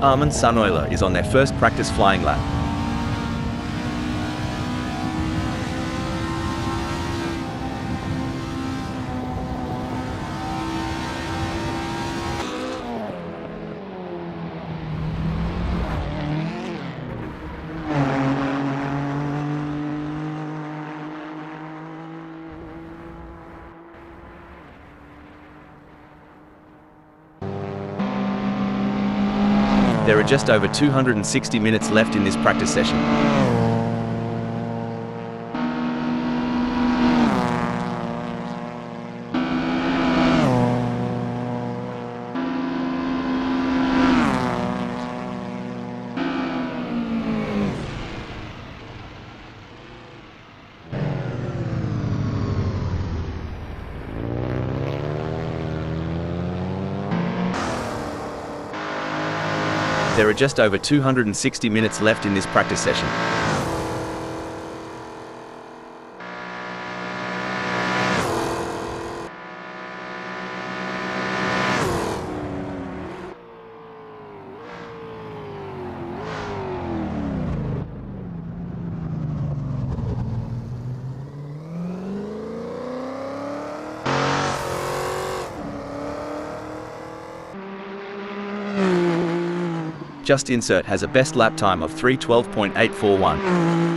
Armin Suneuler is on their first practice flying lap. There are just over 260 minutes left in this practice session. There are just over 260 minutes left in this practice session. Just Insert has a best lap time of 3:12.841.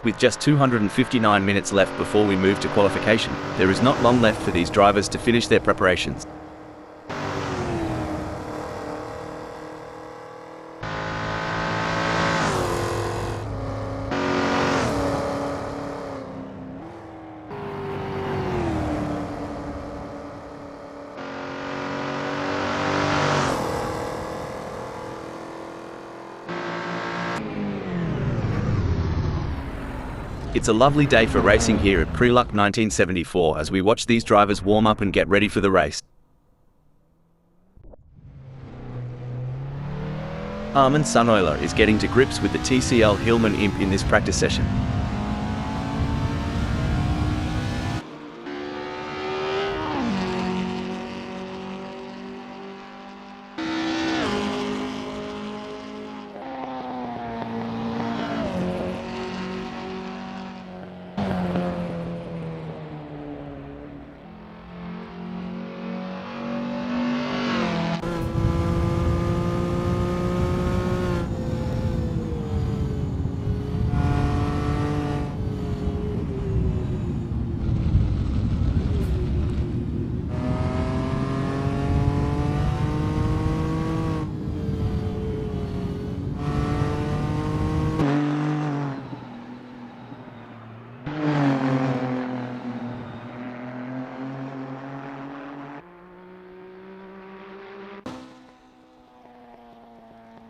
With just 259 minutes left before we move to qualification, there is not long left for these drivers to finish their preparations. It's a lovely day for racing here at Preluk 1974 as we watch these drivers warm up and get ready for the race. Armin Suneuler is getting to grips with the TCL Hillman Imp in this practice session.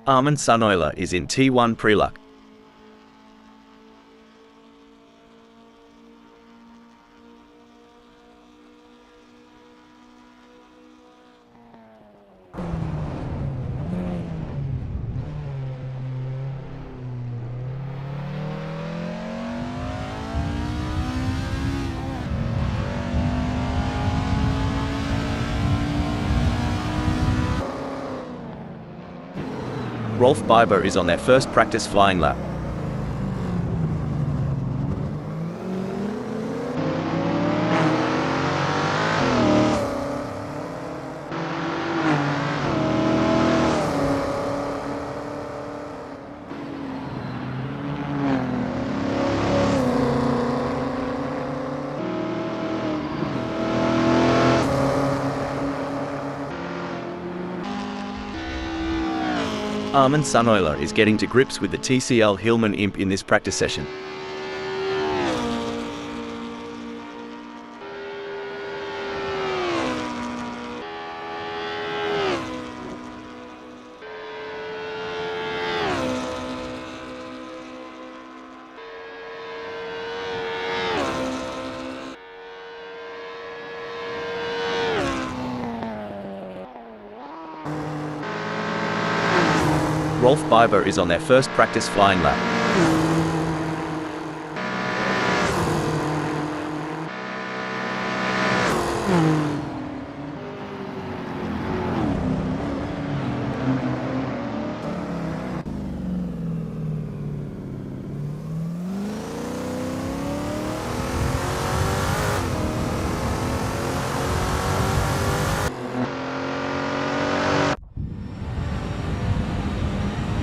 Armin Suneuler is in T1 Preluk. Rolf Biber is on their first practice flying lap. Armin Suneuler is getting to grips with the TCL Hillman Imp in this practice session. Rolf Biber is on their first practice flying lap.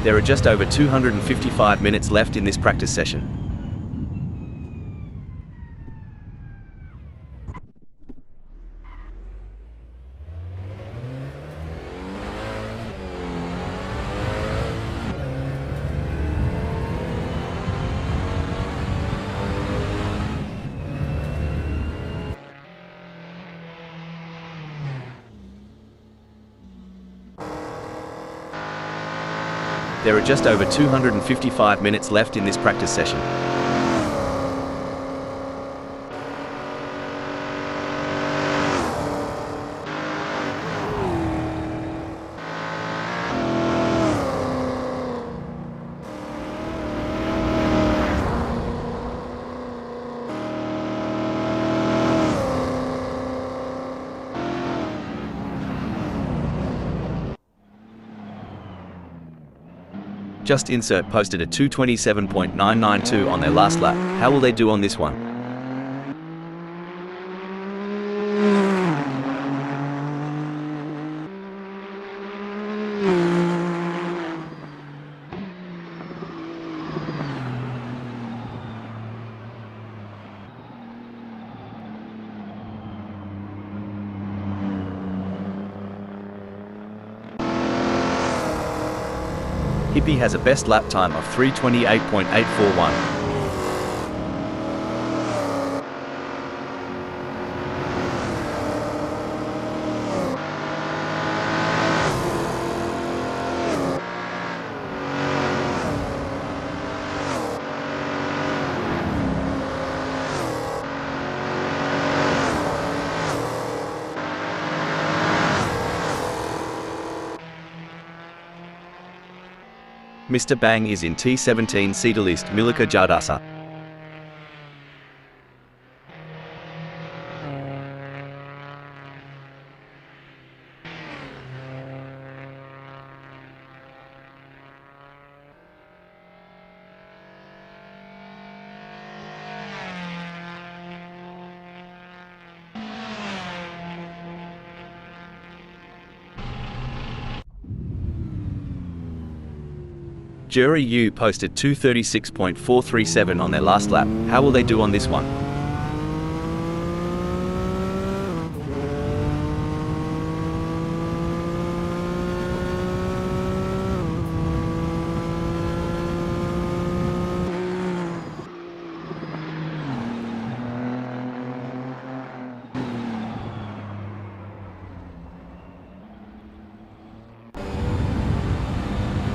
There are just over 255 minutes left in this practice session. There are just over 255 minutes left in this practice session. Just Insert posted a 2:27.992 on their last lap. How will they do on this one? Hippie has a best lap time of 3:28.841. Mr. Bang is in T17 Seedalist Milika Jardasa. Jury U posted 2:36.437 on their last lap. How will they do on this one?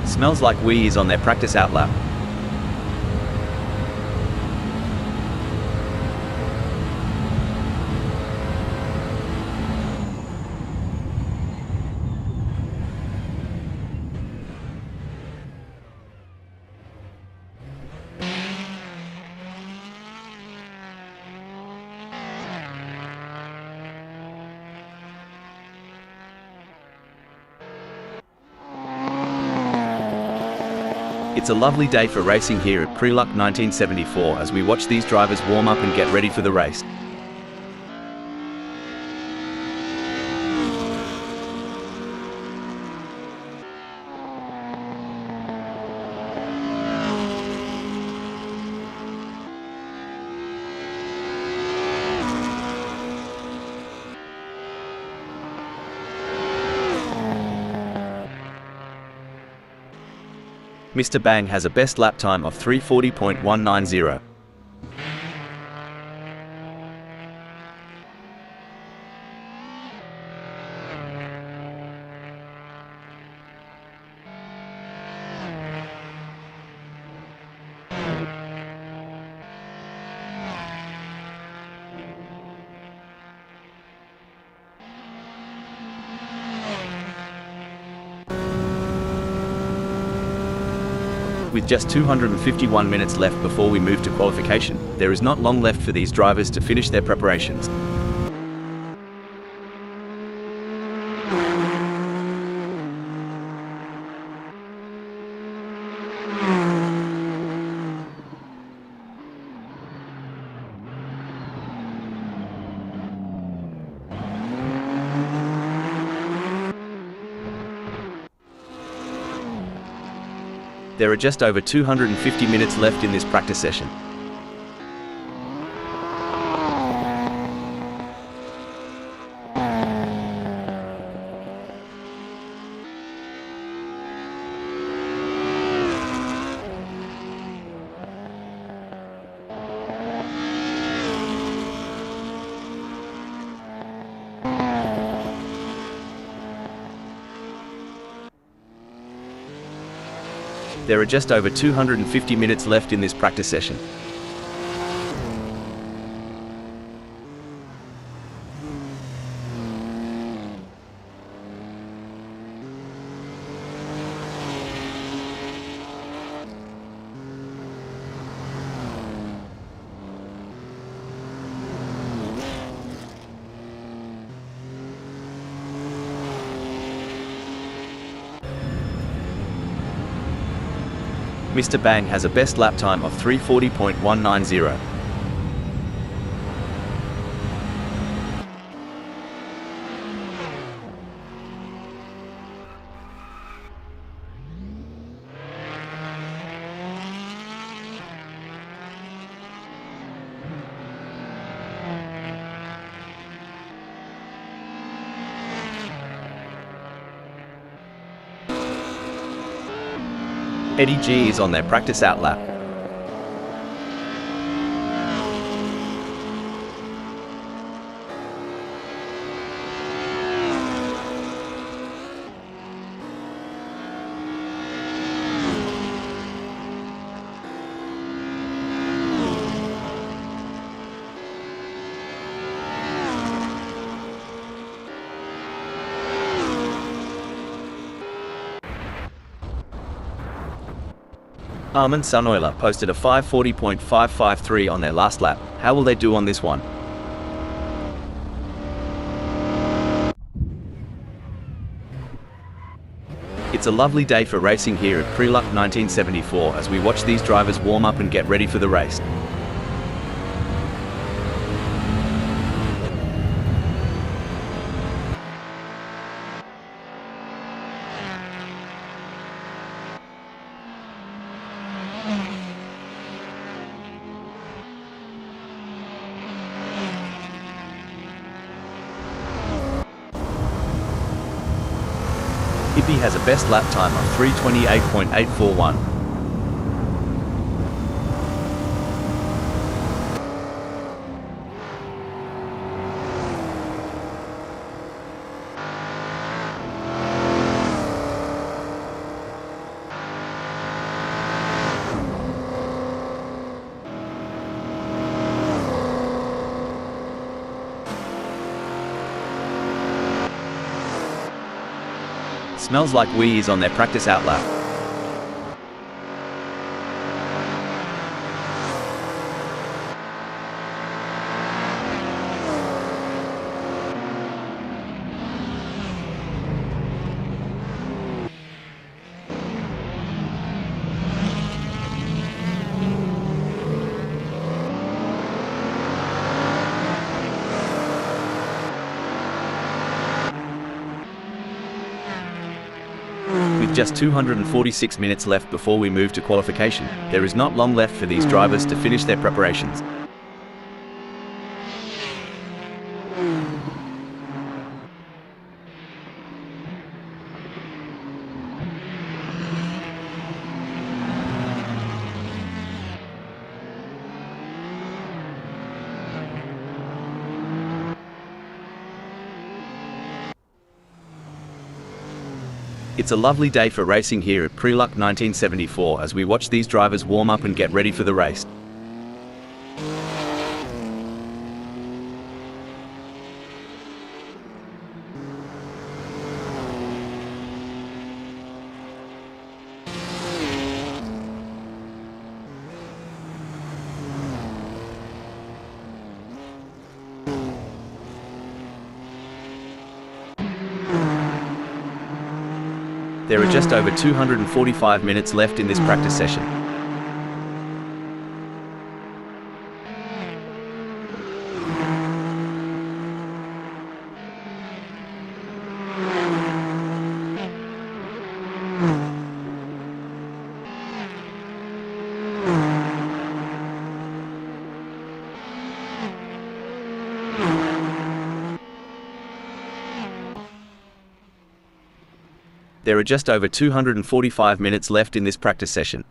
Smells Like We is on their practice out lap. It's a lovely day for racing here at Preluk 1974 as we watch these drivers warm up and get ready for the race. Mr. Bang has a best lap time of 3:40.190. With just 251 minutes left before we move to qualification, there is not long left for these drivers to finish their preparations. There are just over 250 minutes left in this practice session. There are just over 250 minutes left in this practice session. Mr. Bang has a best lap time of 3:40.190. Eddie G is on their practice out lap. Armin Sunoiler posted a 5:40.553 on their last lap. How will they do on this one? It's a lovely day for racing here at Preluk 1974 as we watch these drivers warm up and get ready for the race. Hippie has a best lap time of 3:28.841. Smells Like We is on their practice out lap. With just 246 minutes left before we move to qualification, there is not long left for these drivers to finish their preparations. It's a lovely day for racing here at Preluk 1974 as we watch these drivers warm up and get ready for the race. There are just over 245 minutes left in this practice session. There are just over 245 minutes left in this practice session.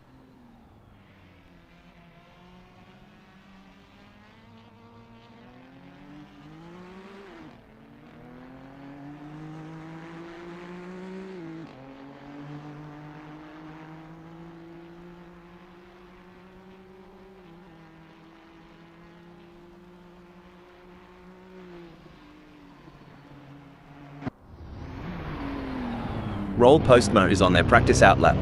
Roll postmo is on their practice out lap.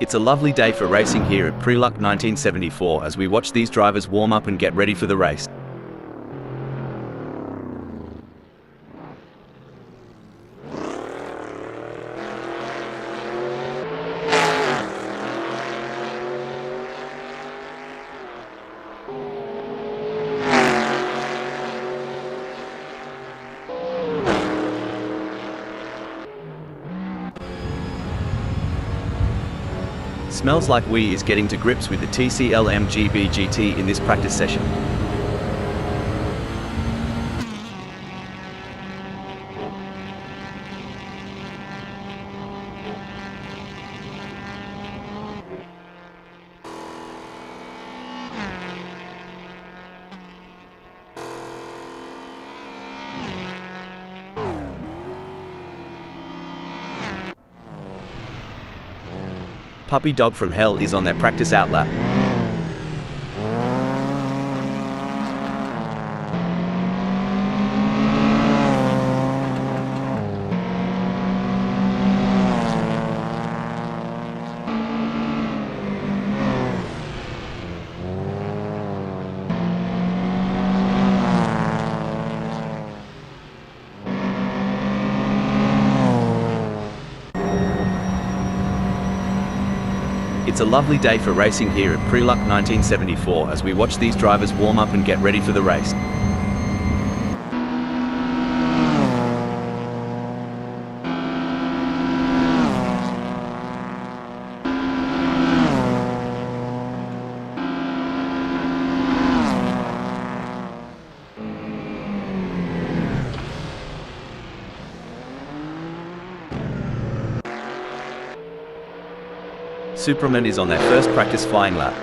It's a lovely day for racing here at Preluk 1974 as we watch these drivers warm up and get ready for the race. Smells Like We is getting to grips with the TCL MGB GT in this practice session. Puppy Dog from Hell is on their practice out lap. It's a lovely day for racing here at Preluk 1974 as we watch these drivers warm up and get ready for the race. Superman is on their first practice flying lap.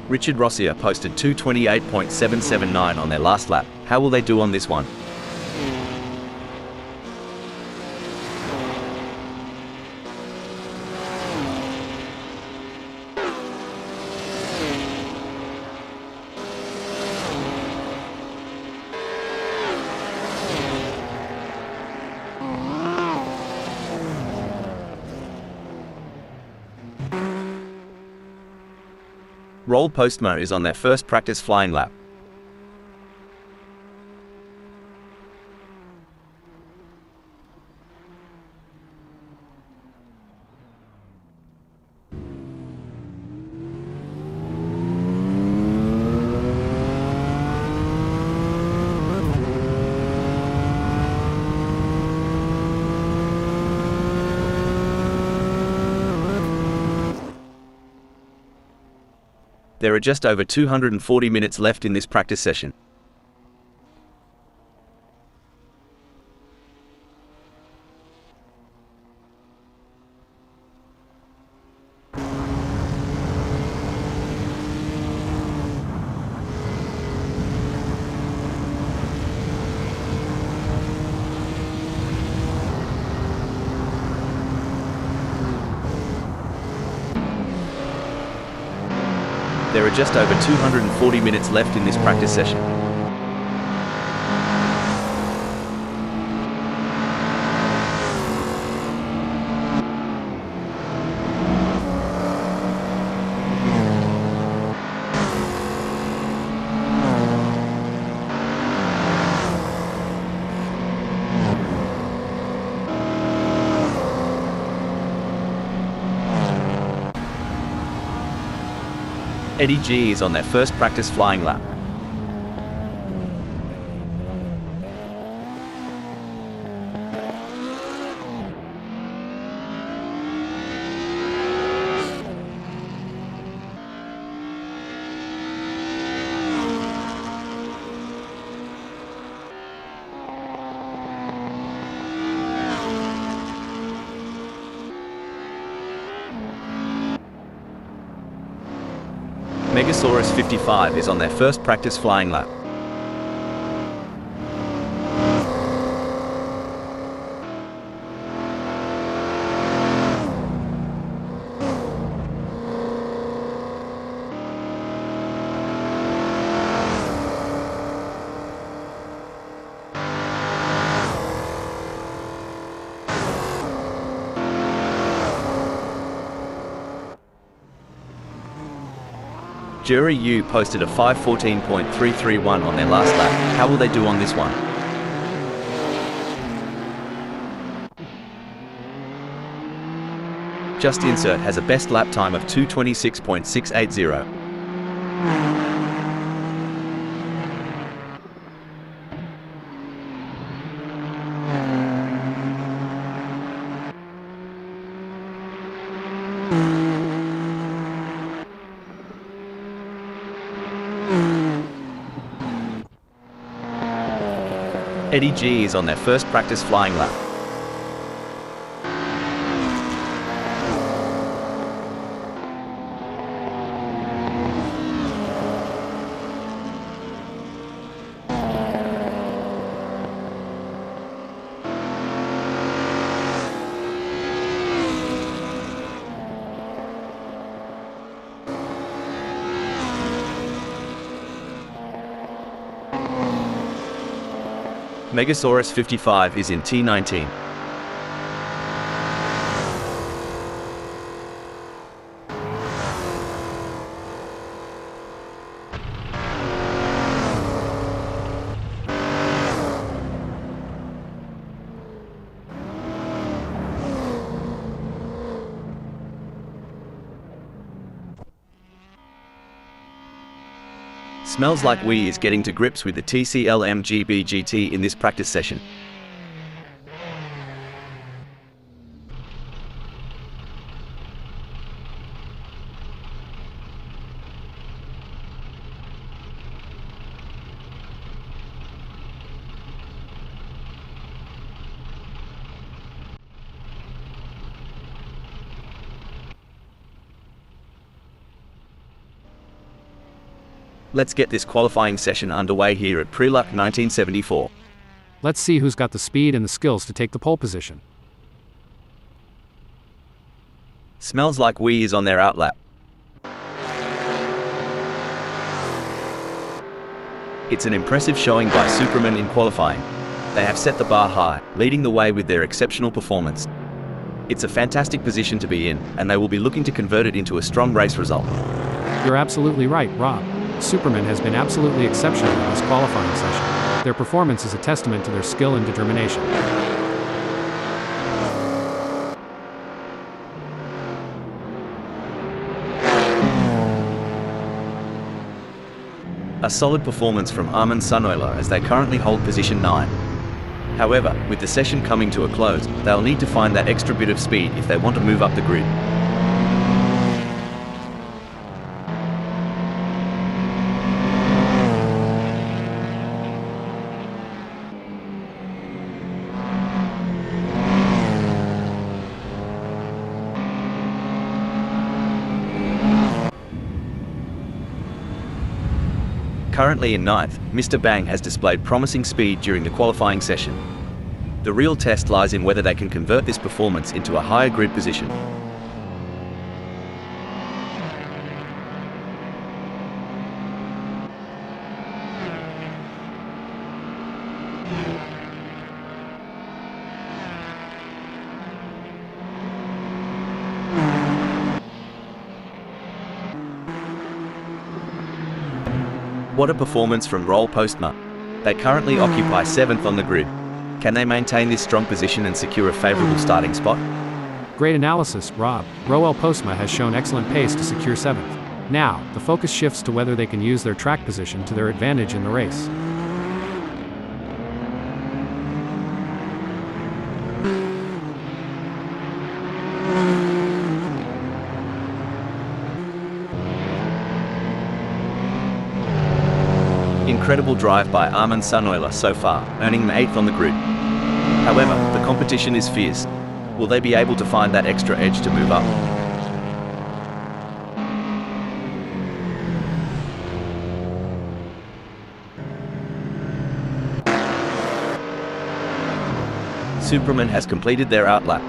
Richard Rossier posted 2:28.779 on their last lap. How will they do on this one? Roll Postmo is on their first practice flying lap. There are just over 240 minutes left in this practice session. There are just over 240 minutes left in this practice session. Eddie G is on their first practice flying lap. Megasaurus 55 is on their first practice flying lap. Jury U posted a 5:14.331 on their last lap. How will they do on this one? Just Insert has a best lap time of 2:26.680. Eddie G is on their first practice flying lap. Megasaurus 55 is in T19. Smells Like We is getting to grips with the TCL MGB GT in this practice session. Let's get this qualifying session underway here at Preluk 1974. Let's see who's got the speed and the skills to take the pole position. Smells Like We is on their outlap. It's an impressive showing by Superman in qualifying. They have set the bar high, leading the way with their exceptional performance. It's a fantastic position to be in, and they will be looking to convert it into a strong race result. You're absolutely right, Rob. Superman has been absolutely exceptional in this qualifying session. Their performance is a testament to their skill and determination. A solid performance from Armin Sunoiler as they currently hold position 9. However, with the session coming to a close, they'll need to find that extra bit of speed if they want to move up the grid. Currently in ninth, Mr. Bang has displayed promising speed during the qualifying session. The real test lies in whether they can convert this performance into a higher grid position. What a performance from Roll Postma. They currently occupy 7th on the grid. Can they maintain this strong position and secure a favourable starting spot? Great analysis, Rob. Roel Postma has shown excellent pace to secure 7th. Now, the focus shifts to whether they can use their track position to their advantage in the race. Incredible drive by Armin Sanoila so far, earning him 8th on the grid. However, the competition is fierce. Will they be able to find that extra edge to move up? Superman has completed their outlap.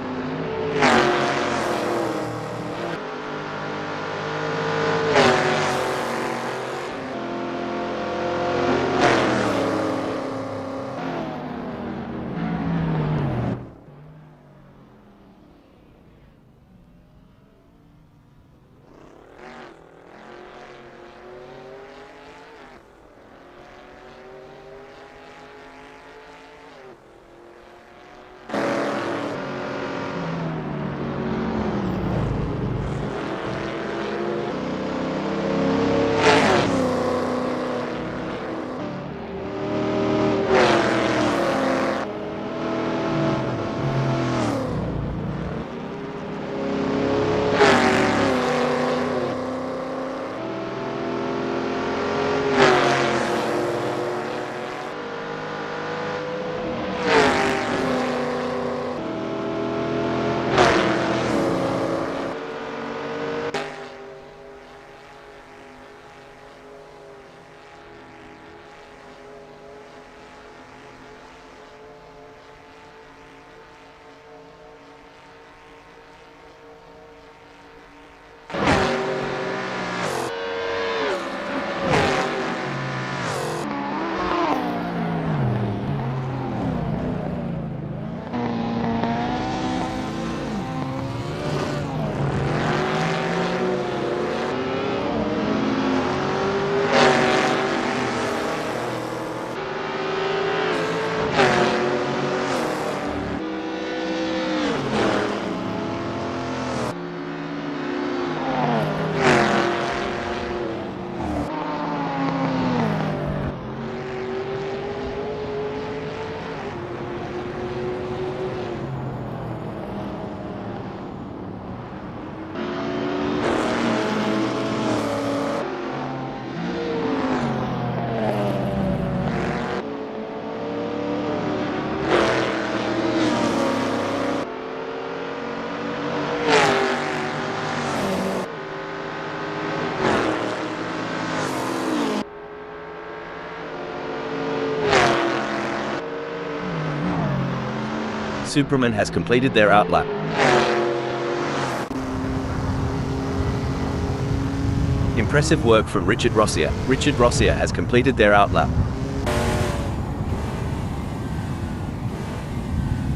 Superman has completed their outlap. Impressive work from Richard Rossier. Richard Rossier has completed their outlap.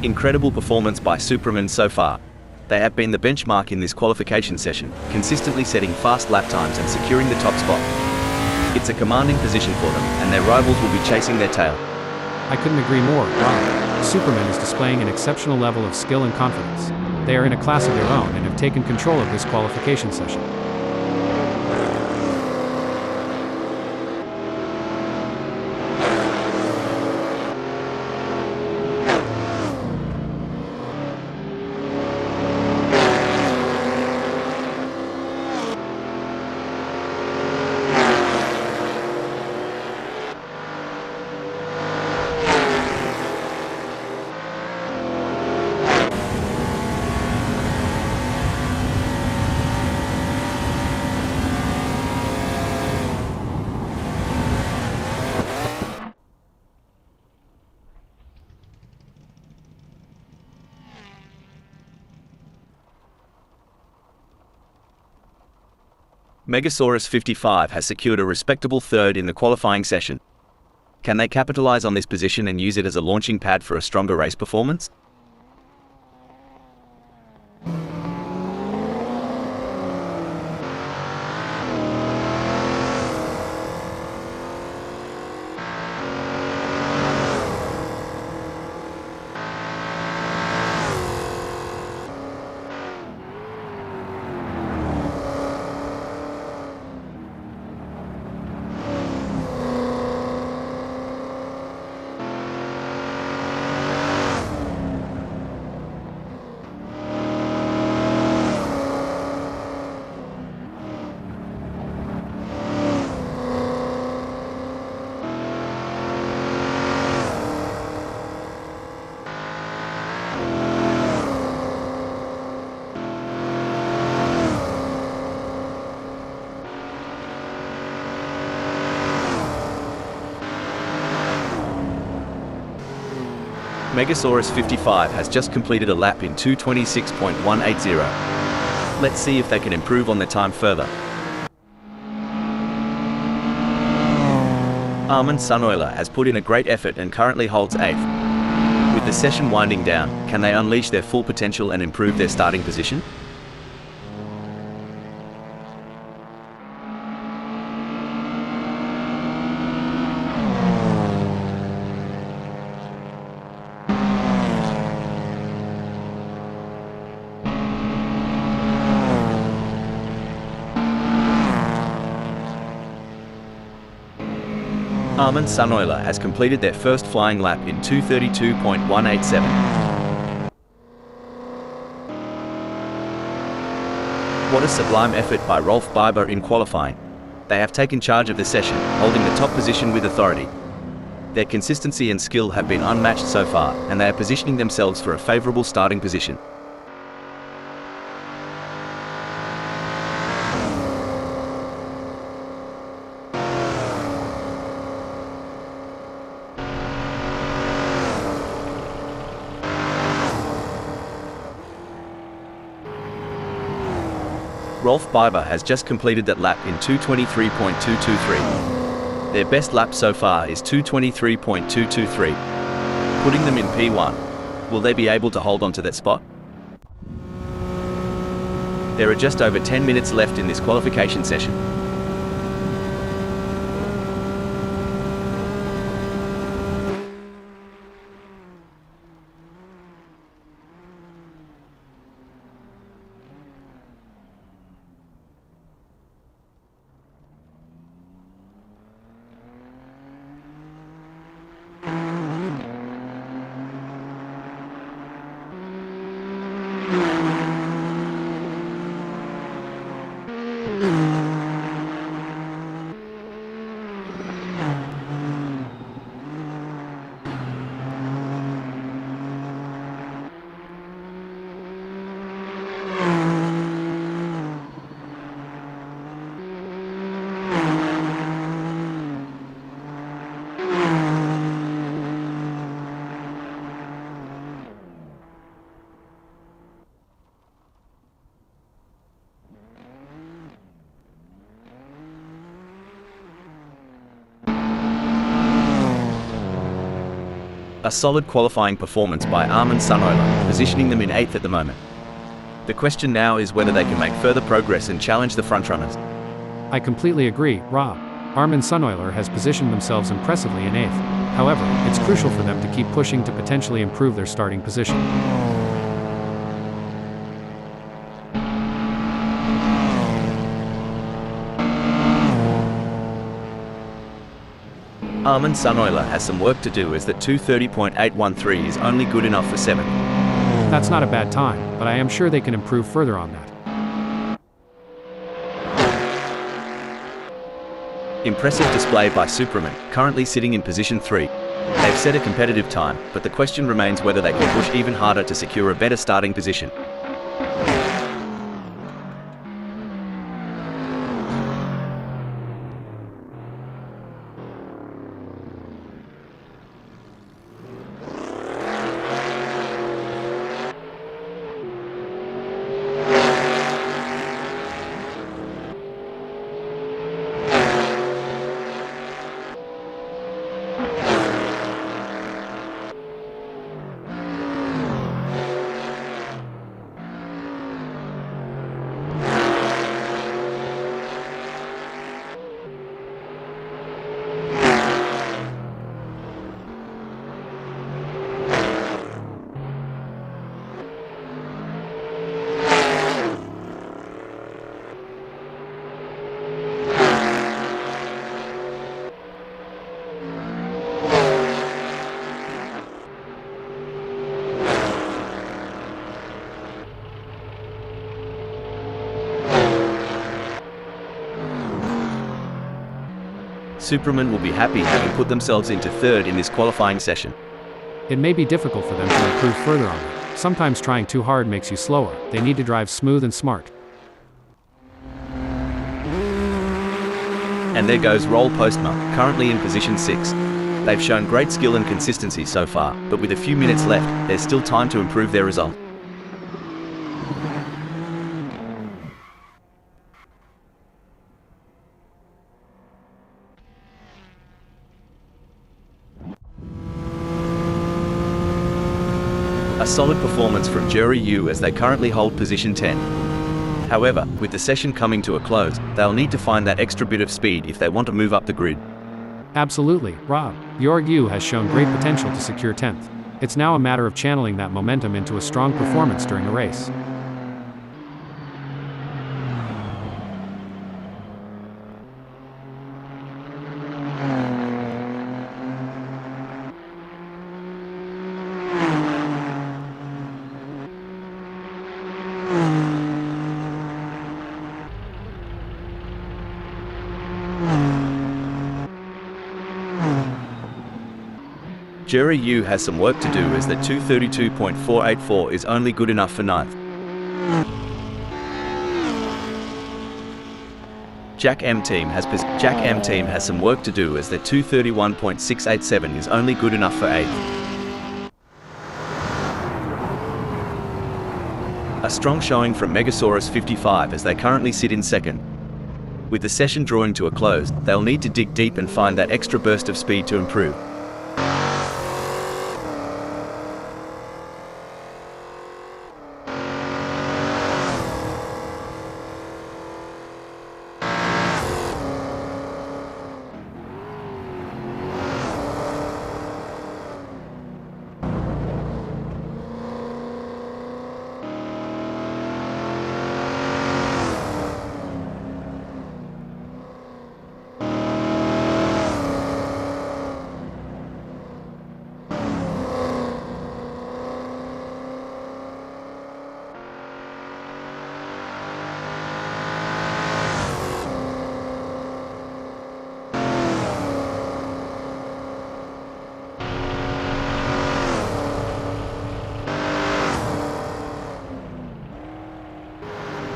Incredible performance by Superman so far. They have been the benchmark in this qualification session, consistently setting fast lap times and securing the top spot. It's a commanding position for them, and their rivals will be chasing their tail. I couldn't agree more, Rob. Superman is displaying an exceptional level of skill and confidence. They are in a class of their own and have taken control of this qualification session. Megasaurus 55 has secured a respectable third in the qualifying session. Can they capitalize on this position and use it as a launching pad for a stronger race performance? Megasaurus 55 has just completed a lap in 2:26.180. Let's see if they can improve on their time further. Armin Sunoiler has put in a great effort and currently holds 8th. With the session winding down, can they unleash their full potential and improve their starting position? Armin Sunoiler has completed their first flying lap in 2:32.187. What a sublime effort by Rolf Biber in qualifying. They have taken charge of the session, holding the top position with authority. Their consistency and skill have been unmatched so far, and they are positioning themselves for a favourable starting position. Rolf Biber has just completed that lap in 2:23.223. Their best lap so far is 2:23.223, putting them in P1. Will they be able to hold on to that spot? There are just over 10 minutes left in this qualification session. A solid qualifying performance by Armin Sunoiler, positioning them in 8th at the moment. The question now is whether they can make further progress and challenge the frontrunners. I completely agree, Rob. Armin Sunoiler has positioned themselves impressively in 8th. However, it's crucial for them to keep pushing to potentially improve their starting position. Armin Sunoiler has some work to do, as that 2:30.813 is only good enough for 7th. That's not a bad time, but I am sure they can improve further on that. Impressive display by Superman, currently sitting in position 3. They've set a competitive time, but the question remains whether they can push even harder to secure a better starting position. Superman will be happy having put themselves into third in this qualifying session. It may be difficult for them to improve further on it. Sometimes trying too hard makes you slower. They need to drive smooth and smart. And there goes Roll Postma, currently in position 6. They've shown great skill and consistency so far, but with a few minutes left, there's still time to improve their result. A solid performance from Jerry Yu as they currently hold position 10. However, with the session coming to a close, they'll need to find that extra bit of speed if they want to move up the grid. Absolutely, Rob. Jorg Yu has shown great potential to secure 10th. It's now a matter of channeling that momentum into a strong performance during the race. Jerry Yu has some work to do as the 232.484 is only good enough for 9th. Jack M team has some work to do as the 231.687 is only good enough for 8th. A strong showing from Megasaurus 55 as they currently sit in 2nd. With the session drawing to a close, they'll need to dig deep and find that extra burst of speed to improve.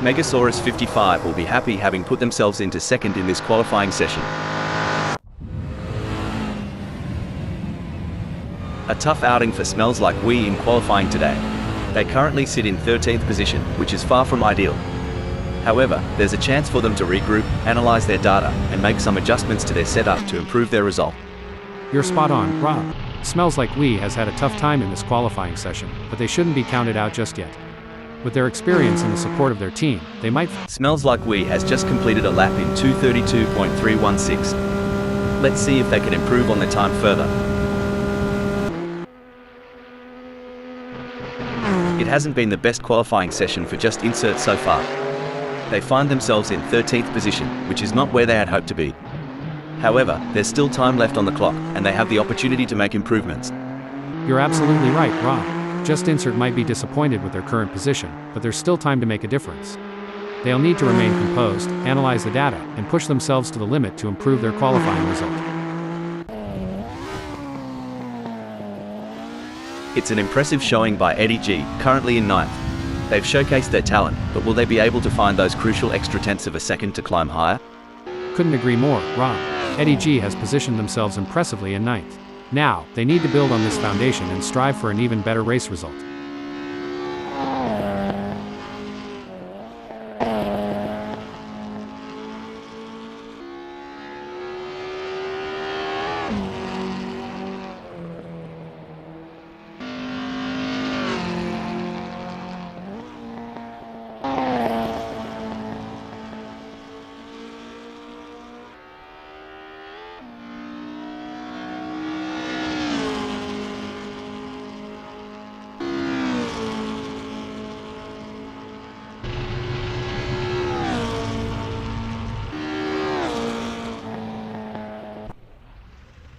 Megasaurus 55 will be happy having put themselves into 2nd in this qualifying session. A tough outing for Smells Like We in qualifying today. They currently sit in 13th position, which is far from ideal. However, there's a chance for them to regroup, analyze their data, and make some adjustments to their setup to improve their result. You're spot on, Rob. Smells Like We has had a tough time in this qualifying session, but they shouldn't be counted out just yet. With their experience and the support of their team, they might... Smells Like We has just completed a lap in 232.316. Let's see if they can improve on their time further. It hasn't been the best qualifying session for Just Insert so far. They find themselves in 13th position, which is not where they had hoped to be. However, there's still time left on the clock, and they have the opportunity to make improvements. You're absolutely right, Rob. Just Insert might be disappointed with their current position, but there's still time to make a difference. They'll need to remain composed, analyze the data, and push themselves to the limit to improve their qualifying result. It's an impressive showing by Eddie G, currently in 9th. They've showcased their talent, but will they be able to find those crucial extra tenths of a second to climb higher? Couldn't agree more, Rob. Eddie G has positioned themselves impressively in 9th. Now, they need to build on this foundation and strive for an even better race result.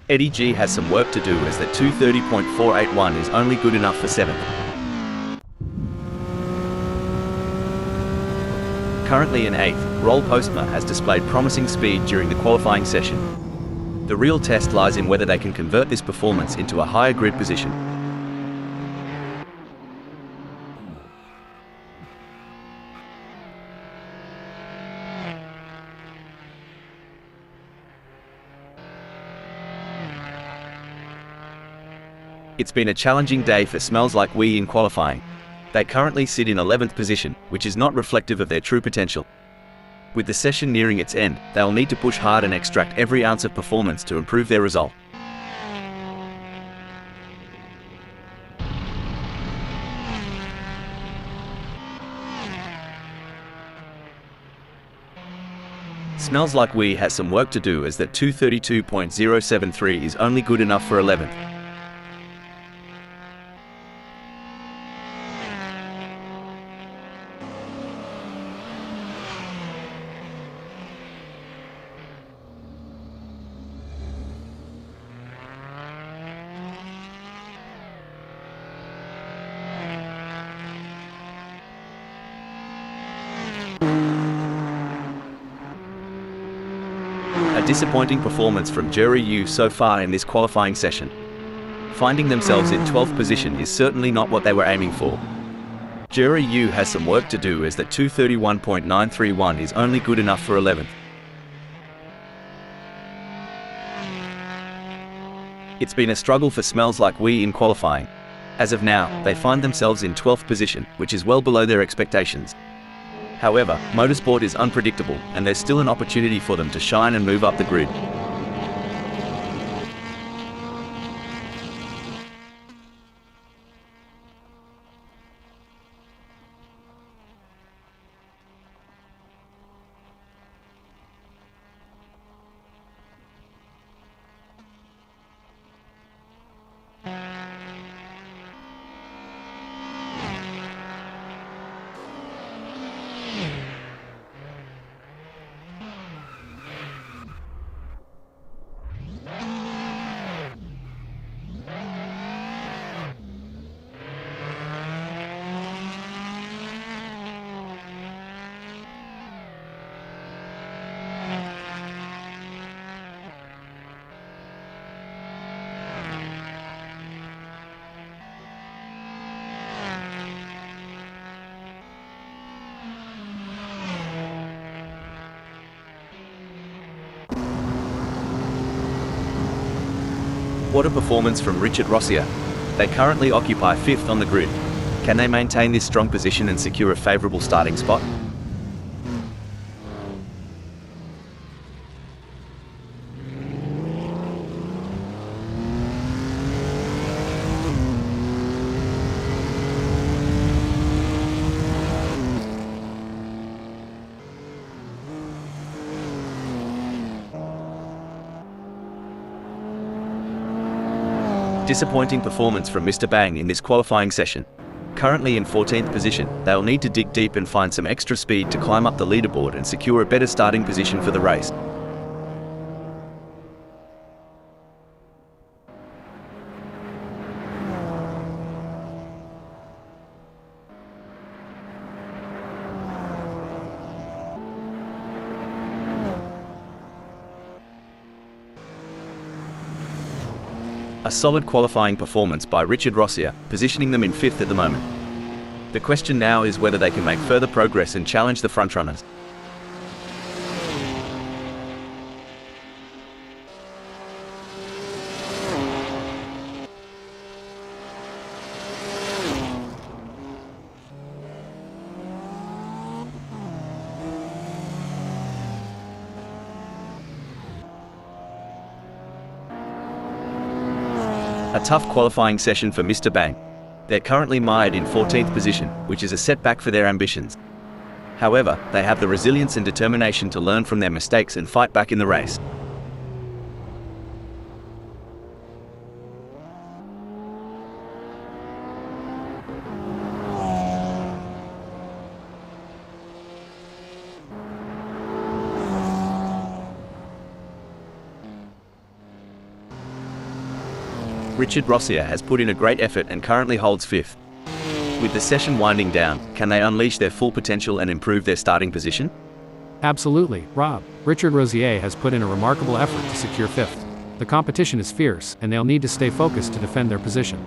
Eddie G has some work to do as the 230.481 is only good enough for 7th. Currently in 8th, Roll Postma has displayed promising speed during the qualifying session. The real test lies in whether they can convert this performance into a higher grid position. It's been a challenging day for Smells Like We in qualifying. They currently sit in 11th position, which is not reflective of their true potential. With the session nearing its end, they will need to push hard and extract every ounce of performance to improve their result. Smells Like We has some work to do, as that 232.073 is only good enough for 11th. A disappointing performance from Jury U so far in this qualifying session. Finding themselves in 12th position is certainly not what they were aiming for. Jury U has some work to do, as that 231.931 is only good enough for 11th. It's been a struggle for Smells Like We in qualifying. As of now, they find themselves in 12th position, which is well below their expectations. However, motorsport is unpredictable, and there's still an opportunity for them to shine and move up the grid. What a performance from Richard Rossier. They currently occupy 5th on the grid. Can they maintain this strong position and secure a favourable starting spot? Disappointing performance from Mr. Bang in this qualifying session. Currently in 14th position, they'll need to dig deep and find some extra speed to climb up the leaderboard and secure a better starting position for the race. A solid qualifying performance by Richard Rossier, positioning them in 5th at the moment. The question now is whether they can make further progress and challenge the frontrunners. A tough qualifying session for Mr. Bang. They're currently mired in 14th position, which is a setback for their ambitions. However, they have the resilience and determination to learn from their mistakes and fight back in the race. Richard Rossier has put in a great effort and currently holds 5th. With the session winding down, can they unleash their full potential and improve their starting position? Absolutely, Rob. Richard Rossier has put in a remarkable effort to secure 5th. The competition is fierce, and they'll need to stay focused to defend their position.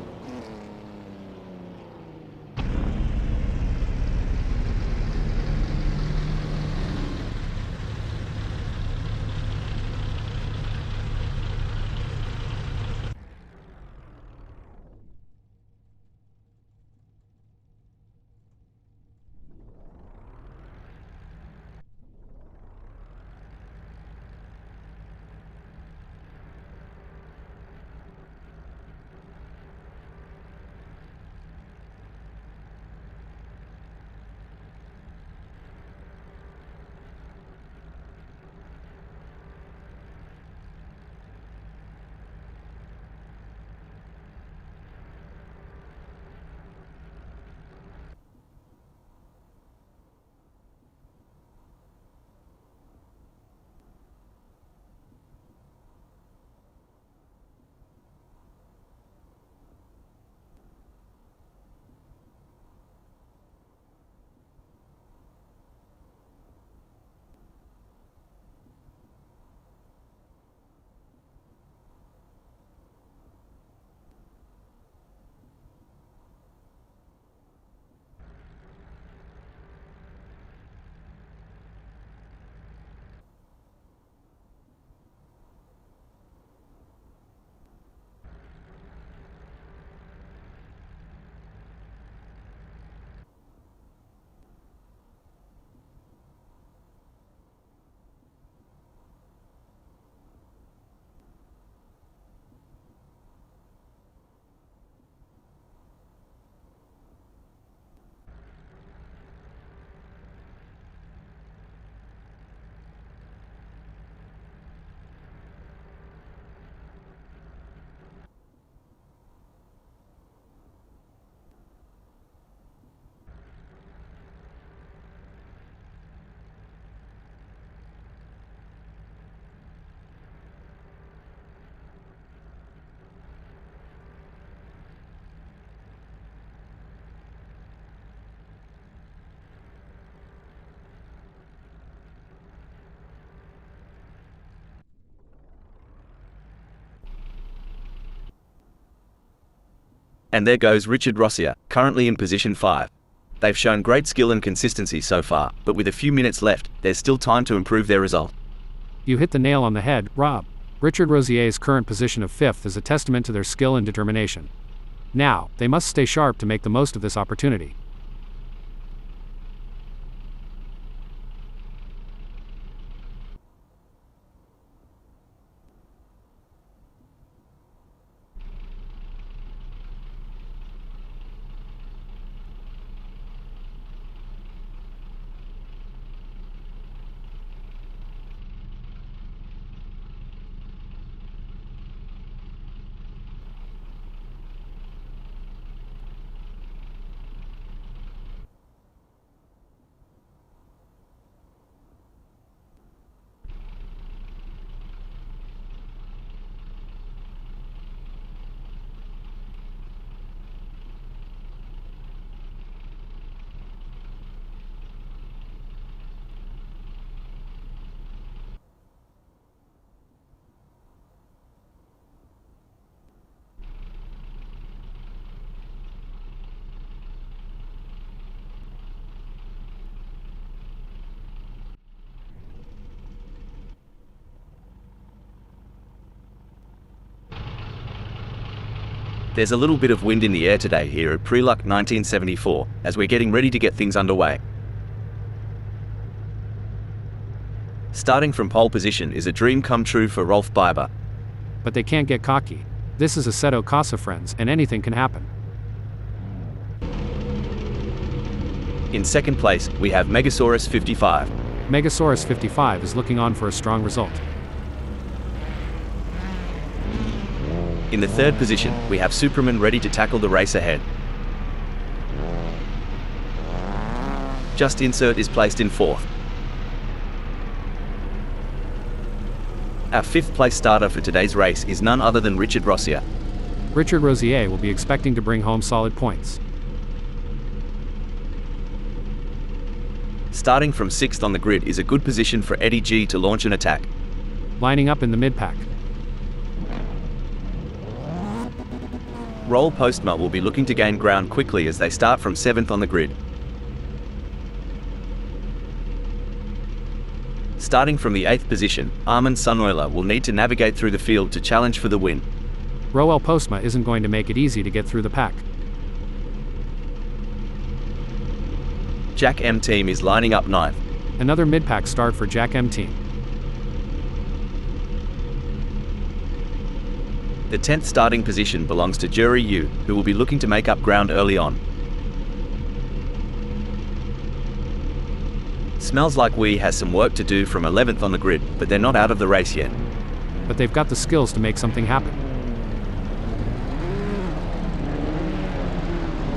And there goes Richard Rossier, currently in position 5. They've shown great skill and consistency so far, but with a few minutes left, there's still time to improve their result. You hit the nail on the head, Rob. Richard Rossier's current position of 5th is a testament to their skill and determination. Now, they must stay sharp to make the most of this opportunity. There's a little bit of wind in the air today here at Preluk 1974, as we're getting ready to get things underway. Starting from pole position is a dream come true for Rolf Biber. But they can't get cocky. This is Assetto Corsa, friends, and anything can happen. In second place, we have Megasaurus 55. Megasaurus 55 is looking on for a strong result. In the third position, we have Superman ready to tackle the race ahead. Just Insert is placed in fourth. Our fifth place starter for today's race is none other than Richard Rossier. Richard Rossier will be expecting to bring home solid points. Starting from sixth on the grid is a good position for Eddie G to launch an attack. Lining up in the mid-pack. Roll Postma will be looking to gain ground quickly as they start from 7th on the grid. Starting from the 8th position, Armin Sunoiler will need to navigate through the field to challenge for the win. Roel Postma isn't going to make it easy to get through the pack. Jack M Team is lining up 9th. Another mid-pack start for Jack M Team. The 10th starting position belongs to Jury Yu, who will be looking to make up ground early on. Smells Like We has some work to do from 11th on the grid, but they're not out of the race yet. But they've got the skills to make something happen.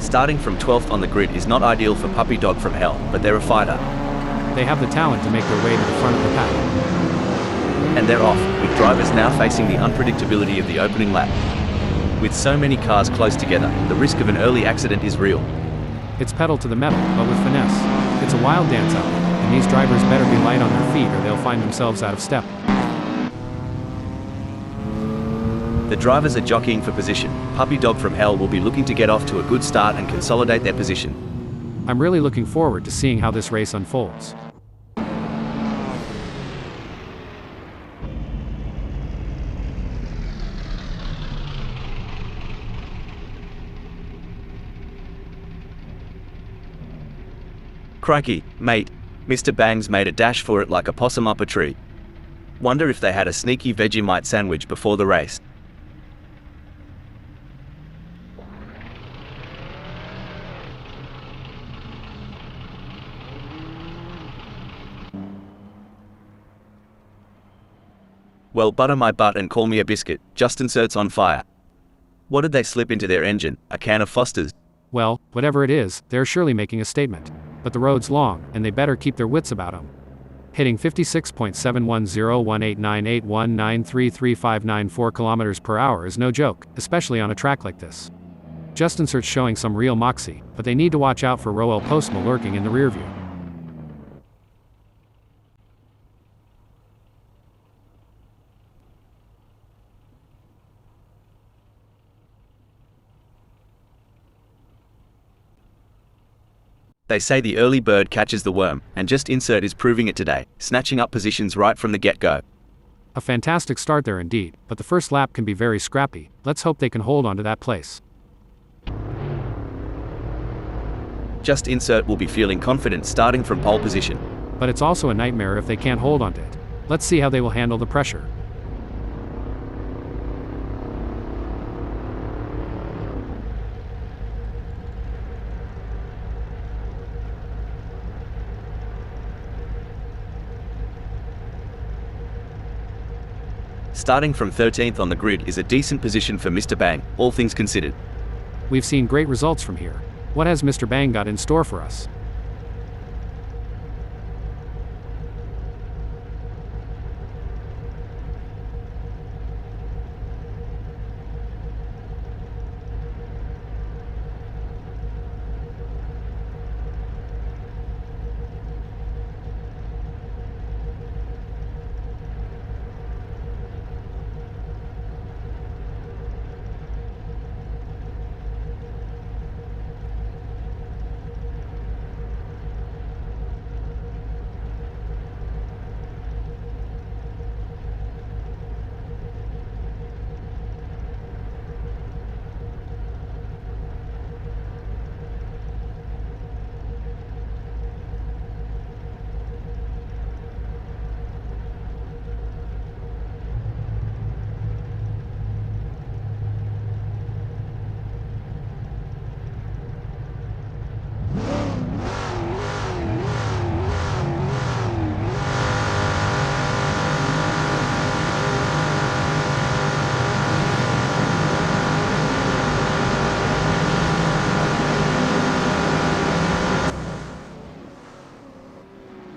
Starting from 12th on the grid is not ideal for Puppy Dog from Hell, but they're a fighter. They have the talent to make their way to the front of the pack. And they're off, with drivers now facing the unpredictability of the opening lap. With so many cars close together, the risk of an early accident is real. It's pedal to the metal, but with finesse. It's a wild dance out there, and these drivers better be light on their feet or they'll find themselves out of step. The drivers are jockeying for position. Puppy Dog from Hell will be looking to get off to a good start and consolidate their position. I'm really looking forward to seeing how this race unfolds. Crikey, mate. Mr. Bangs made a dash for it like a possum up a tree. Wonder if they had a sneaky Vegemite sandwich before the race. Well, butter my butt and call me a biscuit. Justin Surt's on fire. What did they slip into their engine? A can of Foster's? Well, whatever it is, they're surely making a statement. But the road's long, and they better keep their wits about them. Hitting 56.710189819333594 km per hour is no joke, especially on a track like this. Justin Surt's showing some real moxie, but they need to watch out for Roel Postma lurking in the rearview. They say the early bird catches the worm, and Just Insert is proving it today, snatching up positions right from the get-go. A fantastic start there indeed, but the first lap can be very scrappy. Let's hope they can hold on to that place. Just Insert will be feeling confident starting from pole position. But it's also a nightmare if they can't hold on to it. Let's see how they will handle the pressure. Starting from 13th on the grid is a decent position for Mr. Bang, all things considered. We've seen great results from here. What has Mr. Bang got in store for us?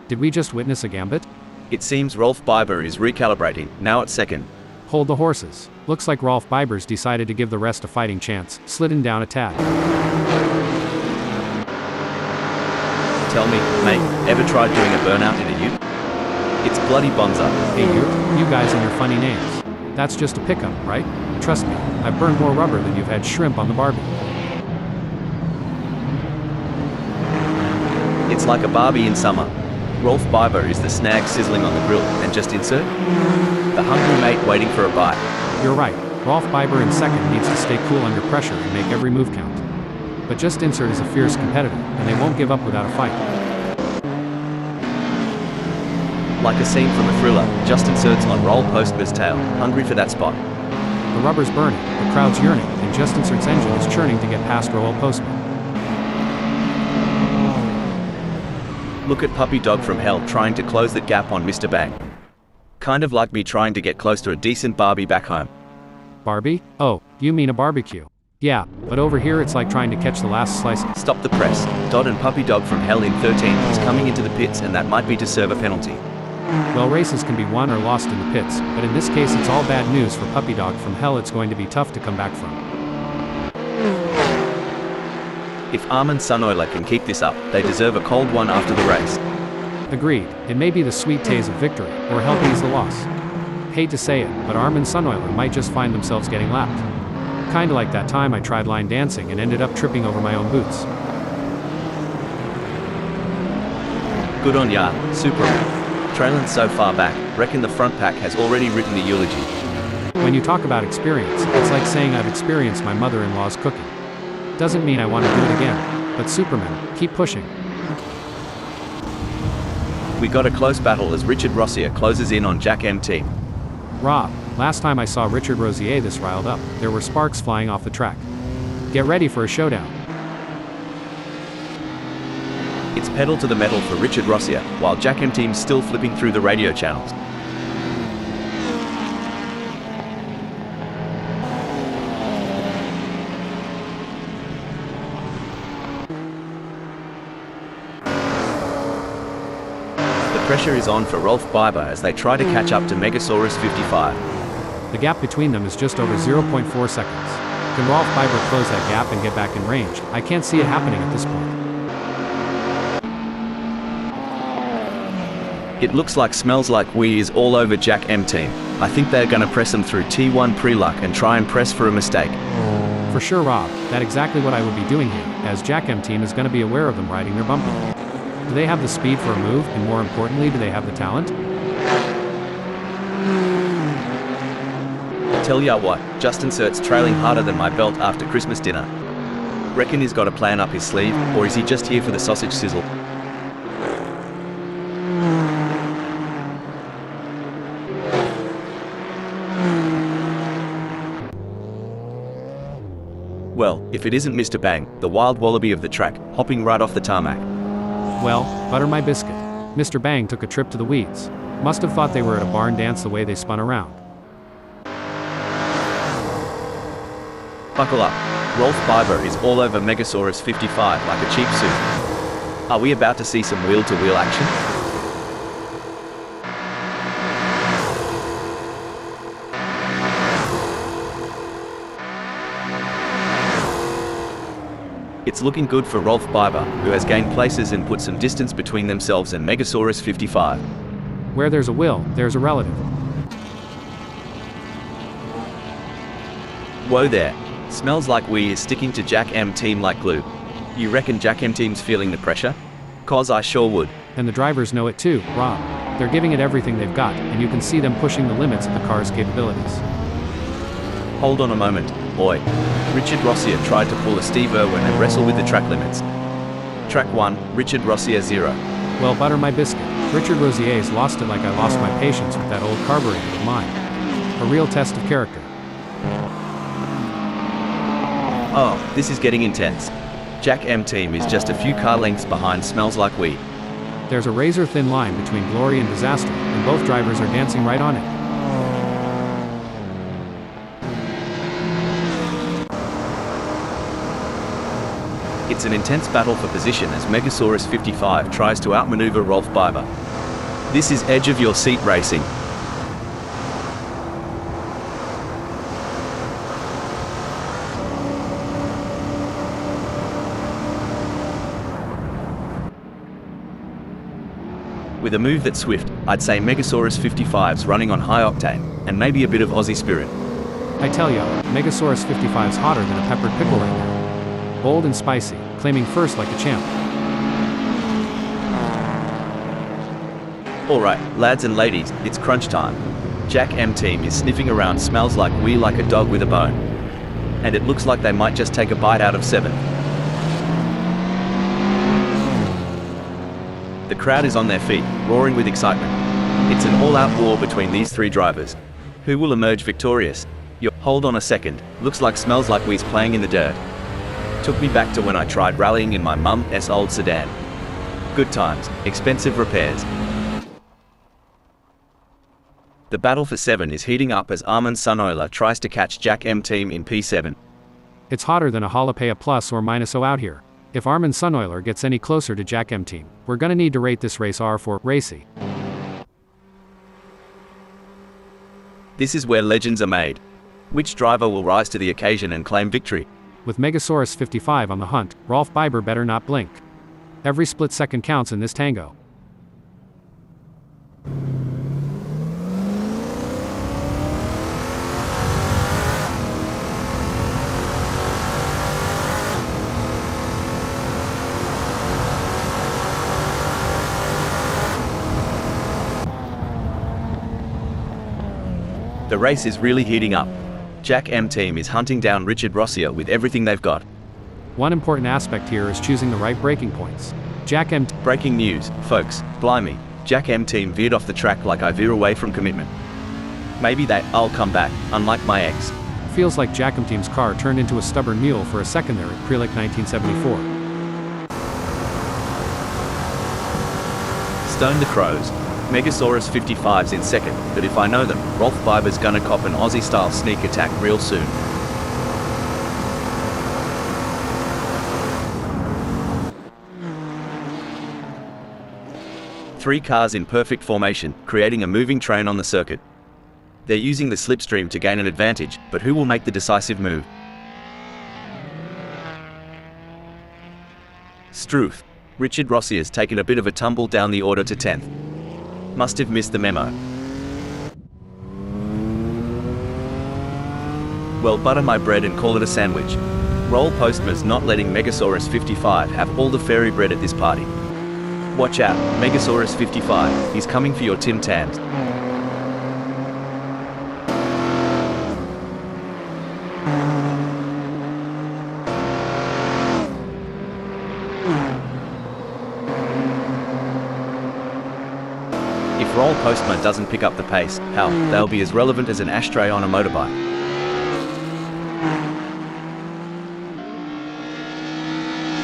Did we just witness a gambit? It seems Rolf Biber is recalibrating, now at second. Hold the horses. Looks like Rolf Biber's decided to give the rest a fighting chance, slidden down a tad. Tell me, mate, ever tried doing a burnout in a ute? It's bloody bonza. Hey you guys and your funny names. That's just a pickup, right? Trust me, I've burned more rubber than you've had shrimp on the Barbie. It's like a Barbie in summer. Rolf Biber is the snag sizzling on the grill, and just insert the hungry mate waiting for a bite. You're right, Rolf Biber in second needs to stay cool under pressure and make every move count. But just insert is a fierce competitor, and they won't give up without a fight. Like a scene from a thriller, just inserts on roll postman's tail, hungry for that spot. The rubber's burning, the crowd's yearning, and just insert's engine is churning to get past Roll Postman. Look at Puppy Dog from Hell trying to close the gap on Mr. Bang. Kind of like me trying to get close to a decent Barbie back home. Barbie? Oh, you mean a barbecue. Yeah, but over here it's like trying to catch the last slice. Stop the press. Dodd and Puppy Dog from Hell in 13 is coming into the pits, and that might be to serve a penalty. Well, races can be won or lost in the pits, but in this case it's all bad news for Puppy Dog from Hell. It's going to be tough to come back from. If Armin Sunoiler can keep this up, they deserve a cold one after the race. Agreed, it may be the sweet taste of victory, or help ease the loss. Hate to say it, but Armin Sunoiler might just find themselves getting lapped. Kinda like that time I tried line dancing and ended up tripping over my own boots. Good on ya, Superman. Trailing so far back, reckon the front pack has already written the eulogy. When you talk about experience, it's like saying I've experienced my mother-in-law's cooking. Doesn't mean I want to do it again, but Superman, keep pushing. We got a close battle as Richard Rossier closes in on Jack MT. Rob, last time I saw Richard Rosier this riled up, there were sparks flying off the track. Get ready for a showdown. It's pedal to the metal for Richard Rossier, while Jack MT's still flipping through the radio channels. The pressure is on for Rolf Biber as they try to catch up to Megasaurus 55. The gap between them is just over 0.4 seconds. Can Rolf Biber close that gap and get back in range? I can't see it happening at this point. It looks like Smells Like We is all over Jack MT. I think they're gonna press him through T1 Preluk and try and press for a mistake. For sure, Rob, that's exactly what I would be doing here, as Jack MT is going to be aware of them riding their bumper. Do they have the speed for a move, and more importantly, do they have the talent? Tell ya what, just inserts trailing harder than my belt after Christmas dinner. Reckon he's got a plan up his sleeve, or is he just here for the sausage sizzle? Well, if it isn't Mr. Bang, the wild wallaby of the track, hopping right off the tarmac. Well, butter my biscuit. Mr. Bang took a trip to the weeds. Must have thought they were at a barn dance the way they spun around. Buckle up. Rolf Biber is all over Megasaurus 55 like a cheap suit. Are we about to see some wheel-to-wheel action? It's looking good for Rolf Biber, who has gained places and put some distance between themselves and Megasaurus 55. Where there's a will, there's a relative. Whoa there. Smells Like We is sticking to Jack M Team like glue. You reckon Jack M Team's feeling the pressure? 'Cause I sure would. And the drivers know it too, Rob. They're giving it everything they've got, and you can see them pushing the limits of the car's capabilities. Hold on a moment, boy. Richard Rossier tried to pull a Steve Irwin and wrestle with the track limits. Track 1, Richard Rossier 0. Well, butter my biscuit. Richard Rosier's lost it like I lost my patience with that old carburetor of mine. A real test of character. Oh, this is getting intense. Jack M Team is just a few car lengths behind Smells Like We. There's a razor-thin line between glory and disaster, and both drivers are dancing right on it. It's an intense battle for position as Megasaurus 55 tries to outmaneuver Rolf Biber. This is edge of your seat racing. With a move that's swift, I'd say Megasaurus 55's running on high octane, and maybe a bit of Aussie spirit. I tell ya, Megasaurus 55's hotter than a peppered pickle right now. Bold and spicy, claiming first like a champ. Alright, lads and ladies, it's crunch time. Jack M team is sniffing around, smells like a dog with a bone. And it looks like they might just take a bite out of 7. The crowd is on their feet, roaring with excitement. It's an all-out war between these 3 drivers. Who will emerge victorious? Hold on a second, looks like smells like we's playing in the dirt. Took me back to when I tried rallying in my mum's old sedan. Good times, expensive repairs. The battle for 7 is heating up as Armin Sunoiler tries to catch Jack M team in P7. It's hotter than a Jalapaya plus or minus O out here. If Armin Sunoiler gets any closer to Jack M team, we're gonna need to rate this race R for racy. This is where legends are made. Which driver will rise to the occasion and claim victory? With Megasaurus 55 on the hunt, Rolf Biber better not blink. Every split second counts in this tango. The race is really heating up. Jack M team is hunting down Richard Rossier with everything they've got. One important aspect here is choosing the right braking points. Jack M. Breaking news, folks, blimey, Jack M team veered off the track like I veer away from commitment. Maybe I'll come back, unlike my ex. Feels like Jack M team's car turned into a stubborn mule for a second there at Preluk 1974. Stone the Crows. Megasaurus 55's in second, but if I know them, Rolf Biber's gonna cop an Aussie-style sneak attack real soon. Three cars in perfect formation, creating a moving train on the circuit. They're using the slipstream to gain an advantage, but who will make the decisive move? Struth. Richard Rossier's taken a bit of a tumble down the order to 10th. Must have missed the memo. Well, butter my bread and call it a sandwich. Roll Postma's not letting Megasaurus 55 have all the fairy bread at this party. Watch out, Megasaurus 55, he's coming for your Tim Tams. If Roll Postma doesn't pick up the pace, hell, they'll be as relevant as an ashtray on a motorbike.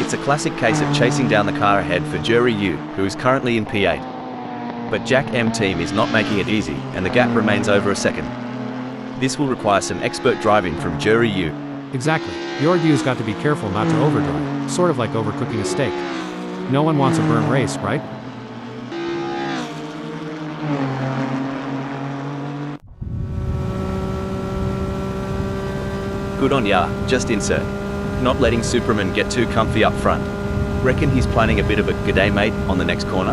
It's a classic case of chasing down the car ahead for Jury U, who is currently in P8. But Jack M team is not making it easy, and the gap remains over a second. This will require some expert driving from Jury U. Exactly. Your U's got to be careful not to overdrive, sort of like overcooking a steak. No one wants a burnt race, right? Good on ya, just insert. Not letting Superman get too comfy up front. Reckon he's planning a bit of a "g'day mate" on the next corner?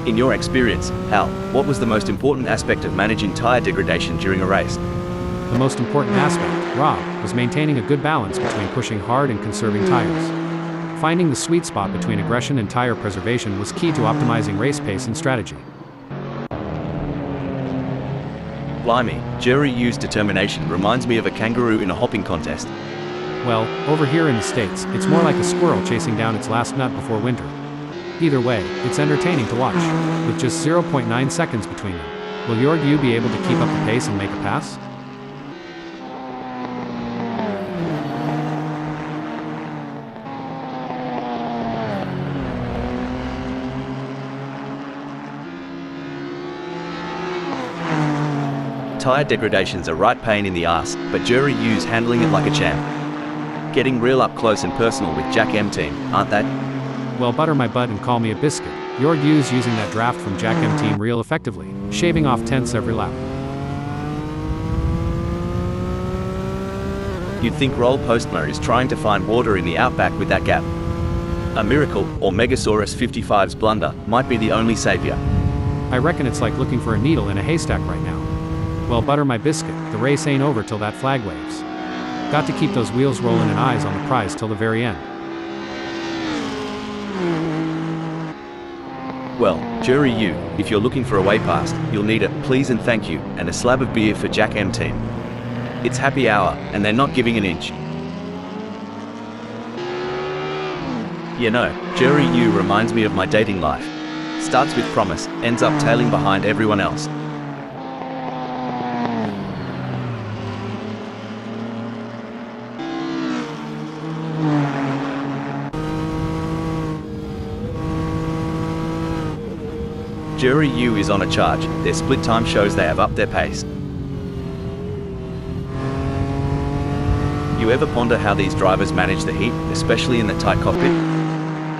In your experience, Hal, what was the most important aspect of managing tire degradation during a race? The most important aspect, Rob, was maintaining a good balance between pushing hard and conserving tires. Finding the sweet spot between aggression and tire preservation was key to optimizing race pace and strategy. Blimey, Jury U's determination reminds me of a kangaroo in a hopping contest. Well, over here in the States, it's more like a squirrel chasing down its last nut before winter. Either way, it's entertaining to watch. With just 0.9 seconds between them, will your U be able to keep up the pace and make a pass? Tire degradation's a right pain in the ass, but Jury U's handling it like a champ. Getting real up close and personal with Jack M team, aren't they? Well, butter my butt and call me a biscuit. Your U's using that draft from Jack M team real effectively, shaving off tenths every lap. You'd think Roll Postma is trying to find water in the outback with that gap. A miracle, or Megasaurus 55's blunder, might be the only savior. I reckon it's like looking for a needle in a haystack right now. Well, butter my biscuit, the race ain't over till that flag waves. Got to keep those wheels rolling and eyes on the prize till the very end. Well, jury you, if you're looking for a way past, you'll need a please and thank you, and a slab of beer for Jack M team. It's happy hour, and they're not giving an inch. You know, jury you reminds me of my dating life. Starts with promise, ends up tailing behind everyone else. Jury U is on a charge. Their split time shows they have upped their pace. You ever ponder how these drivers manage the heat, especially in the tight cockpit?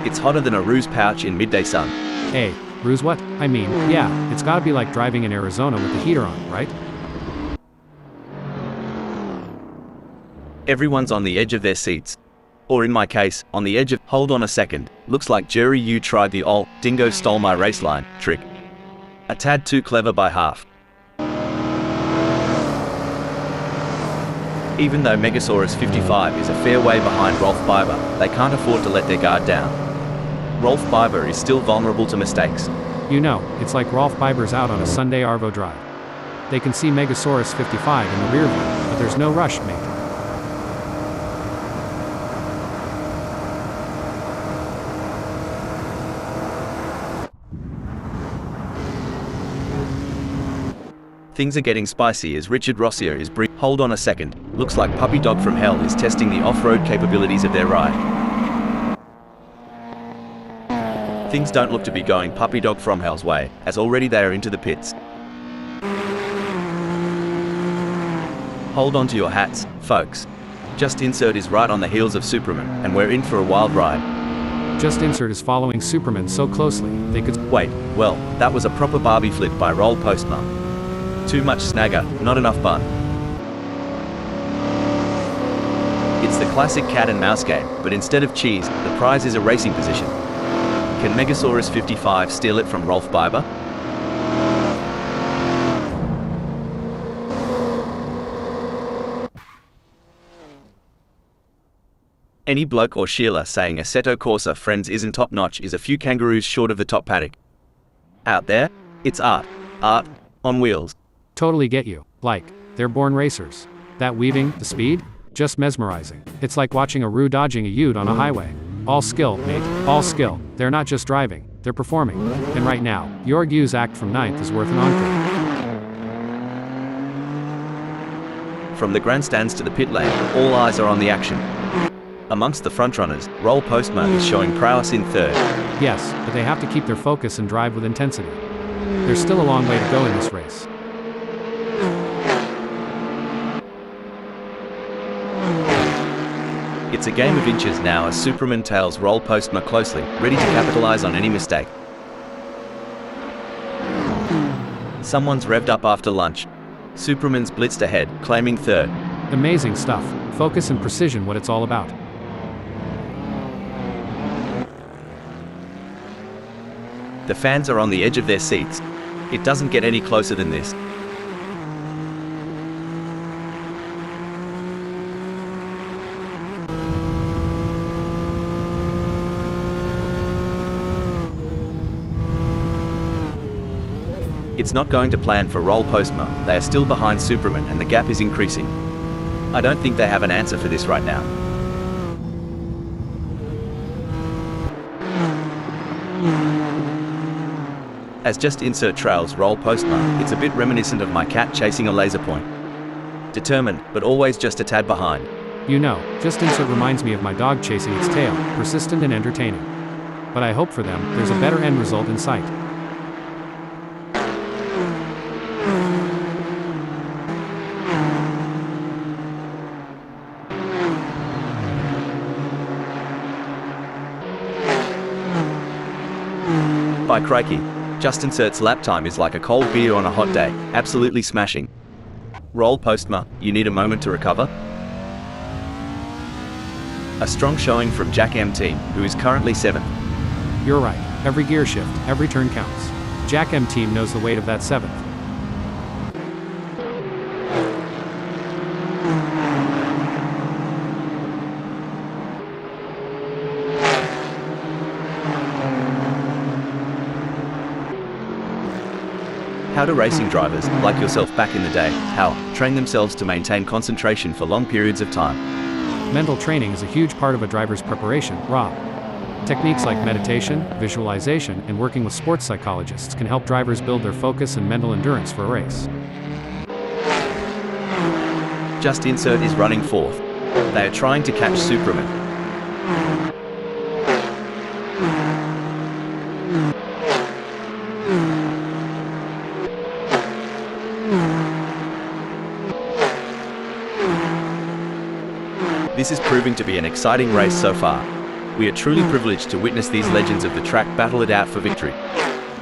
It's hotter than a ruse pouch in midday sun. Hey, ruse what? I mean, yeah, it's gotta be like driving in Arizona with the heater on, right? Everyone's on the edge of their seats. Or in my case, on the edge of, hold on a second, looks like Jury U tried the ol' dingo stole my race line trick. A tad too clever by half. Even though Megasaurus 55 is a fair way behind Rolf Biber, they can't afford to let their guard down. Rolf Biber is still vulnerable to mistakes. You know, it's like Rolf Biber's out on a Sunday Arvo drive. They can see Megasaurus 55 in the rear view, but there's no rush, mate. Things are getting spicy as Richard Rossier is hold on a second, looks like Puppy Dog from Hell is testing the off-road capabilities of their ride. Things don't look to be going Puppy Dog from Hell's way, as already they are into the pits. Hold on to your hats, folks. Just Insert is right on the heels of Superman, and we're in for a wild ride. Just Insert is following Superman so closely, they could... Wait, well, that was a proper Barbie flip by Roll Postma. Too much snagger, not enough bun. It's the classic cat and mouse game, but instead of cheese, the prize is a racing position. Can Megasaurus 55 steal it from Rolf Biber? Any bloke or Sheila saying Assetto Corsa Friends isn't top-notch is a few kangaroos short of the top paddock. Out there, it's art. Art on wheels. Totally get you. Like, they're born racers. That weaving, the speed? Just mesmerizing. It's like watching a roo dodging a ute on a highway. All skill, mate. All skill. They're not just driving, they're performing. And right now, Jorg U's act from 9th is worth an encore. From the grandstands to the pit lane, all eyes are on the action. Amongst the frontrunners, Roll Postma is showing prowess in 3rd. Yes, but they have to keep their focus and drive with intensity. There's still a long way to go in this race. It's a game of inches now as Superman tails Roll Postma closely, ready to capitalize on any mistake. Someone's revved up after lunch. Superman's blitzed ahead, claiming 3rd. Amazing stuff. Focus and precision, what it's all about. The fans are on the edge of their seats. It doesn't get any closer than this. It's not going to plan for Roll Postma. They are still behind Superman and the gap is increasing. I don't think they have an answer for this right now. As Just Insert trails Roll Postma, it's a bit reminiscent of my cat chasing a laser point. Determined, but always just a tad behind. You know, Just Insert reminds me of my dog chasing its tail, persistent and entertaining. But I hope for them, there's a better end result in sight. By crikey, Just Insert's lap time is like a cold beer on a hot day, absolutely smashing. Roll Postma, you need a moment to recover? A strong showing from Jack M team, who is currently 7th. You're right. Every gear shift, every turn counts. Jack M team knows the weight of that 7th. How do racing drivers, like yourself back in the day, train themselves to maintain concentration for long periods of time? Mental training is a huge part of a driver's preparation, Rob. Techniques like meditation, visualization, and working with sports psychologists can help drivers build their focus and mental endurance for a race. Just Insert is running 4th. They are trying to catch Superman. This is proving to be an exciting race so far. We are truly privileged to witness these legends of the track battle it out for victory.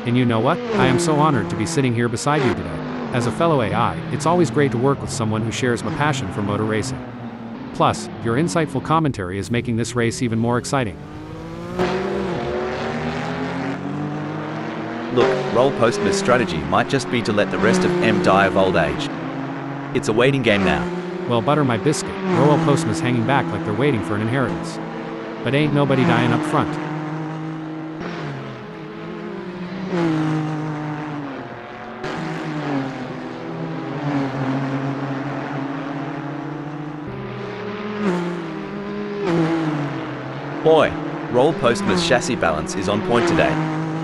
And you know what? I am so honored to be sitting here beside you today. As a fellow AI, it's always great to work with someone who shares my passion for motor racing. Plus, your insightful commentary is making this race even more exciting. Look, Roll Postman's strategy might just be to let the rest of M die of old age. It's a waiting game now. Well, butter my biscuit, Roel Postman's hanging back like they're waiting for an inheritance. But ain't nobody dying up front. Boy, Roll Postman's chassis balance is on point today.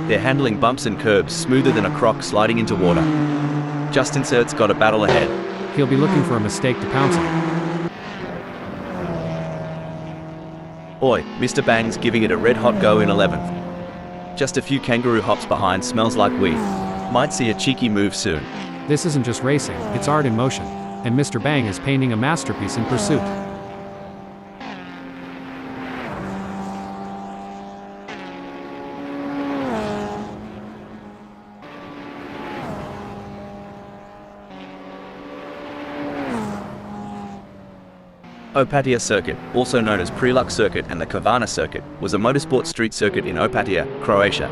They're handling bumps and curbs smoother than a croc sliding into water. Just Insert's got a battle ahead. He'll be looking for a mistake to pounce on. Boy, Mr. Bang's giving it a red-hot go in 11th. Just a few kangaroo hops behind smells like weed. Might see a cheeky move soon. This isn't just racing, it's art in motion. And Mr. Bang is painting a masterpiece in pursuit. Opatija Circuit, also known as Preluk Circuit and the Kavana Circuit, was a motorsport street circuit in Opatija, Croatia.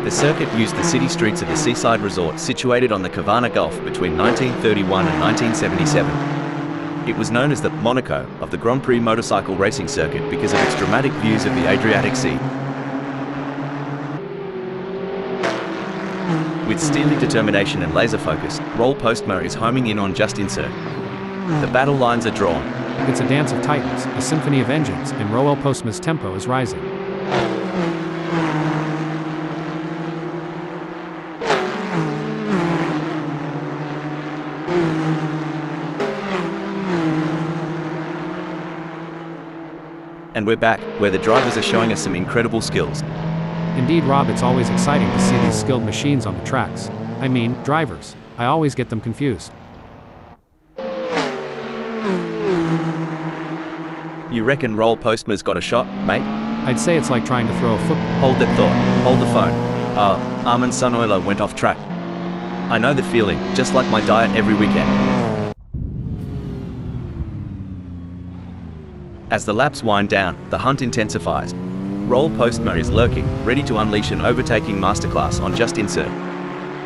The circuit used the city streets of the seaside resort situated on the Kavana Gulf between 1931 and 1977. It was known as the Monaco of the Grand Prix motorcycle racing circuit because of its dramatic views of the Adriatic Sea. With steely determination and laser focus, Roll Postma is homing in on Just Insert. The battle lines are drawn. It's a dance of titans, a symphony of engines, and Roel Postma's tempo is rising. And we're back, where the drivers are showing us some incredible skills. Indeed, Rob, it's always exciting to see these skilled machines on the tracks. I mean, drivers. I always get them confused. You reckon Roll Postma's got a shot, mate? I'd say it's like trying to throw a football. Hold that thought. Hold the phone. Armin Sunoiler went off track. I know the feeling, just like my diet every weekend. As the laps wind down, the hunt intensifies. Roll Postma is lurking, ready to unleash an overtaking masterclass on Just Insert.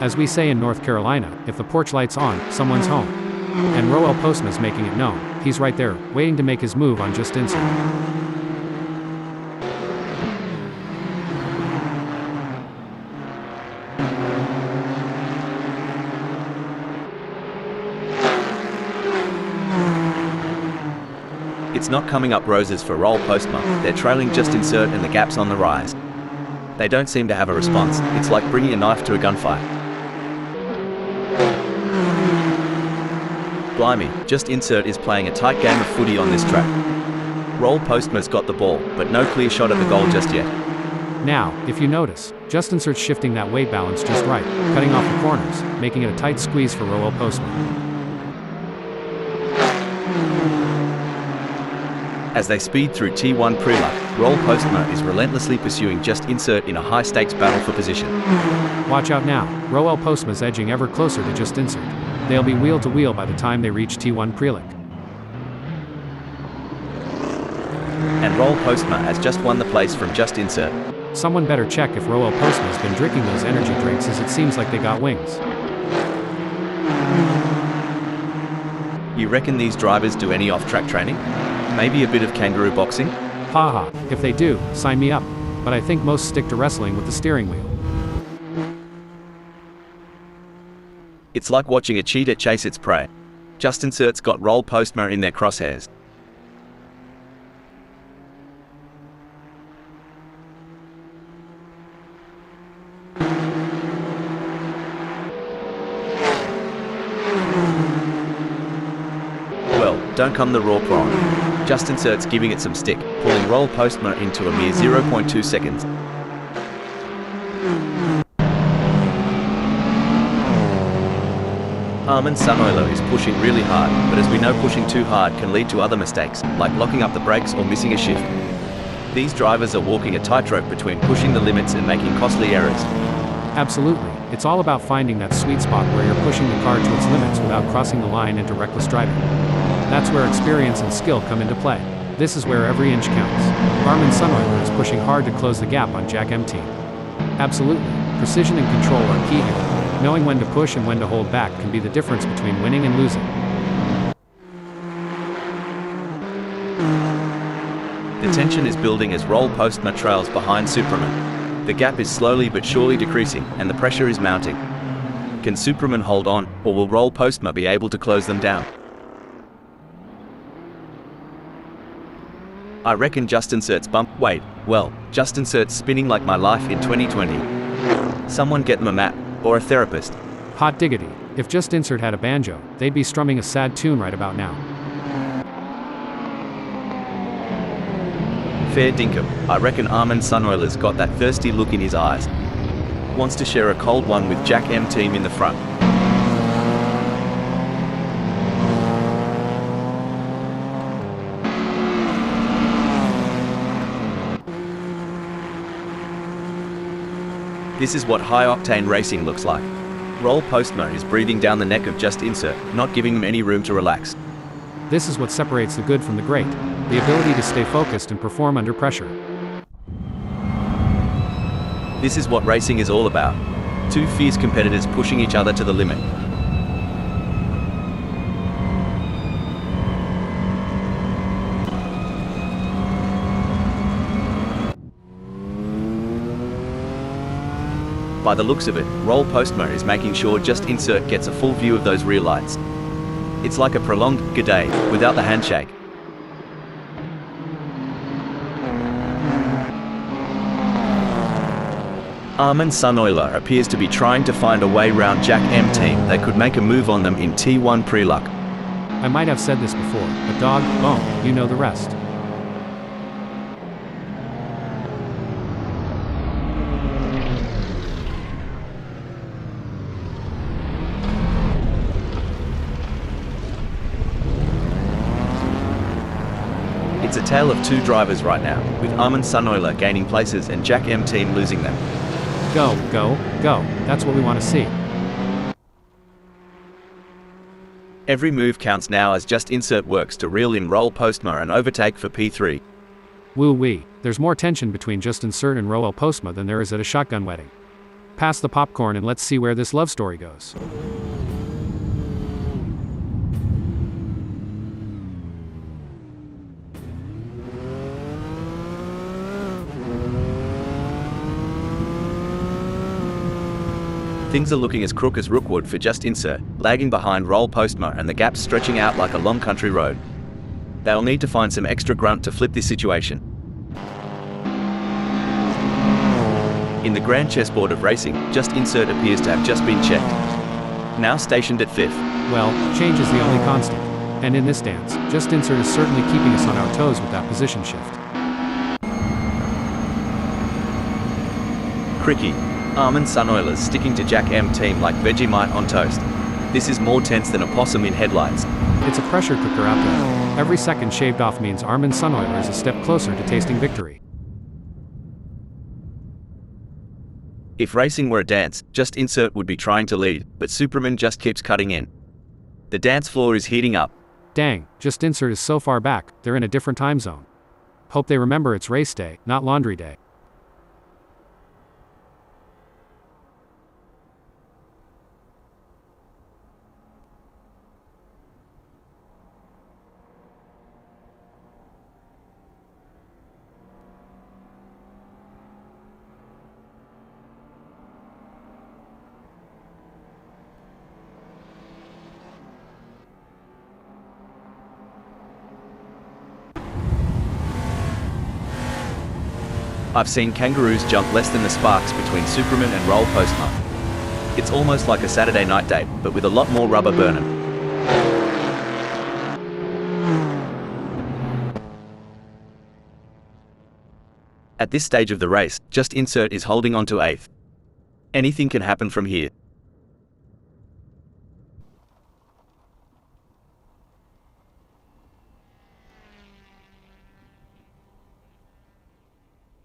As we say in North Carolina, if the porch light's on, someone's home. And Roel Postma's making it known. He's right there, waiting to make his move on Just Insert. It's not coming up roses for Roll Postma. They're trailing Just Insert and the gap's on the rise. They don't seem to have a response. It's like bringing a knife to a gunfight. Blimey, Just Insert is playing a tight game of footy on this track. Roll Postma's got the ball, but no clear shot at the goal just yet. Now, if you notice, Just Insert's shifting that weight balance just right, cutting off the corners, making it a tight squeeze for Roel Postma. As they speed through T1 Preluk, Roll Postma is relentlessly pursuing Just Insert in a high-stakes battle for position. Watch out now, Roel Postma's edging ever closer to Just Insert. They'll be wheel to wheel by the time they reach T1 Preluk. And Roll Postma has just won the place from Just Insert. Someone better check if Roel Postma's been drinking those energy drinks, as it seems like they got wings. You reckon these drivers do any off-track training? Maybe a bit of kangaroo boxing? Haha, if they do, sign me up. But I think most stick to wrestling with the steering wheel. It's like watching a cheetah chase its prey. Just Insert's got Roll Postma in their crosshairs. Well, don't come the raw prawn. Just Insert's giving it some stick, pulling Roll Postma into a mere 0.2 seconds. Armin Sunoiler is pushing really hard, but as we know, pushing too hard can lead to other mistakes, like locking up the brakes or missing a shift. These drivers are walking a tightrope between pushing the limits and making costly errors. Absolutely, it's all about finding that sweet spot where you're pushing the car to its limits without crossing the line into reckless driving. That's where experience and skill come into play. This is where every inch counts. Armin Sunoiler is pushing hard to close the gap on Jack M Team. Absolutely, precision and control are key here. Knowing when to push and when to hold back can be the difference between winning and losing. The tension is building as Roll Postma trails behind Superman. The gap is slowly but surely decreasing, and the pressure is mounting. Can Superman hold on, or will Roll Postma be able to close them down? I reckon Just Insert's Just Insert's spinning like my life in 2020. Someone get them a map, or a therapist. Hot diggity, if Just Insert had a banjo, they'd be strumming a sad tune right about now. Fair dinkum, I reckon Armin Sunoiler's got that thirsty look in his eyes. Wants to share a cold one with Jack M Team in the front. This is what high-octane racing looks like. Roll Postma is breathing down the neck of Just Insert, not giving him any room to relax. This is what separates the good from the great, the ability to stay focused and perform under pressure. This is what racing is all about. Two fierce competitors pushing each other to the limit. By the looks of it, Roll Postma is making sure Just Insert gets a full view of those rear lights. It's like a prolonged "good day" without the handshake. Armin Sunoiler appears to be trying to find a way round Jack M Team that could make a move on them in T1 Preluk. I might have said this before, but dog, bone, you know the rest. It's a tale of two drivers right now, with Armin Sunoiler gaining places and Jack M Team losing them. Go, go, go, that's what we want to see. Every move counts now as Just Insert works to reel in Roll Postma and overtake for P3. Woo-wee, there's more tension between Just Insert and Roel Postma than there is at a shotgun wedding. Pass the popcorn and let's see where this love story goes. Things are looking as crook as Rookwood for Just Insert, lagging behind Roll Postma and the gap stretching out like a long country road. They'll need to find some extra grunt to flip this situation. In the grand chessboard of racing, Just Insert appears to have just been checked. Now stationed at 5th. Well, change is the only constant. And in this dance, Just Insert is certainly keeping us on our toes with that position shift. Cricky. Armin Sunoiler's sticking to Jack M Team like Vegemite on toast. This is more tense than a possum in headlights. It's a pressure cooker out there. Every second shaved off means Armin Sunoiler is a step closer to tasting victory. If racing were a dance, Just Insert would be trying to lead, but Superman just keeps cutting in. The dance floor is heating up. Dang, Just Insert is so far back, they're in a different time zone. Hope they remember it's race day, not laundry day. I've seen kangaroos jump less than the sparks between Superman and roll postman. It's almost like a Saturday night date, but with a lot more rubber burning. At this stage of the race, Just Insert is holding on to 8th. Anything can happen from here.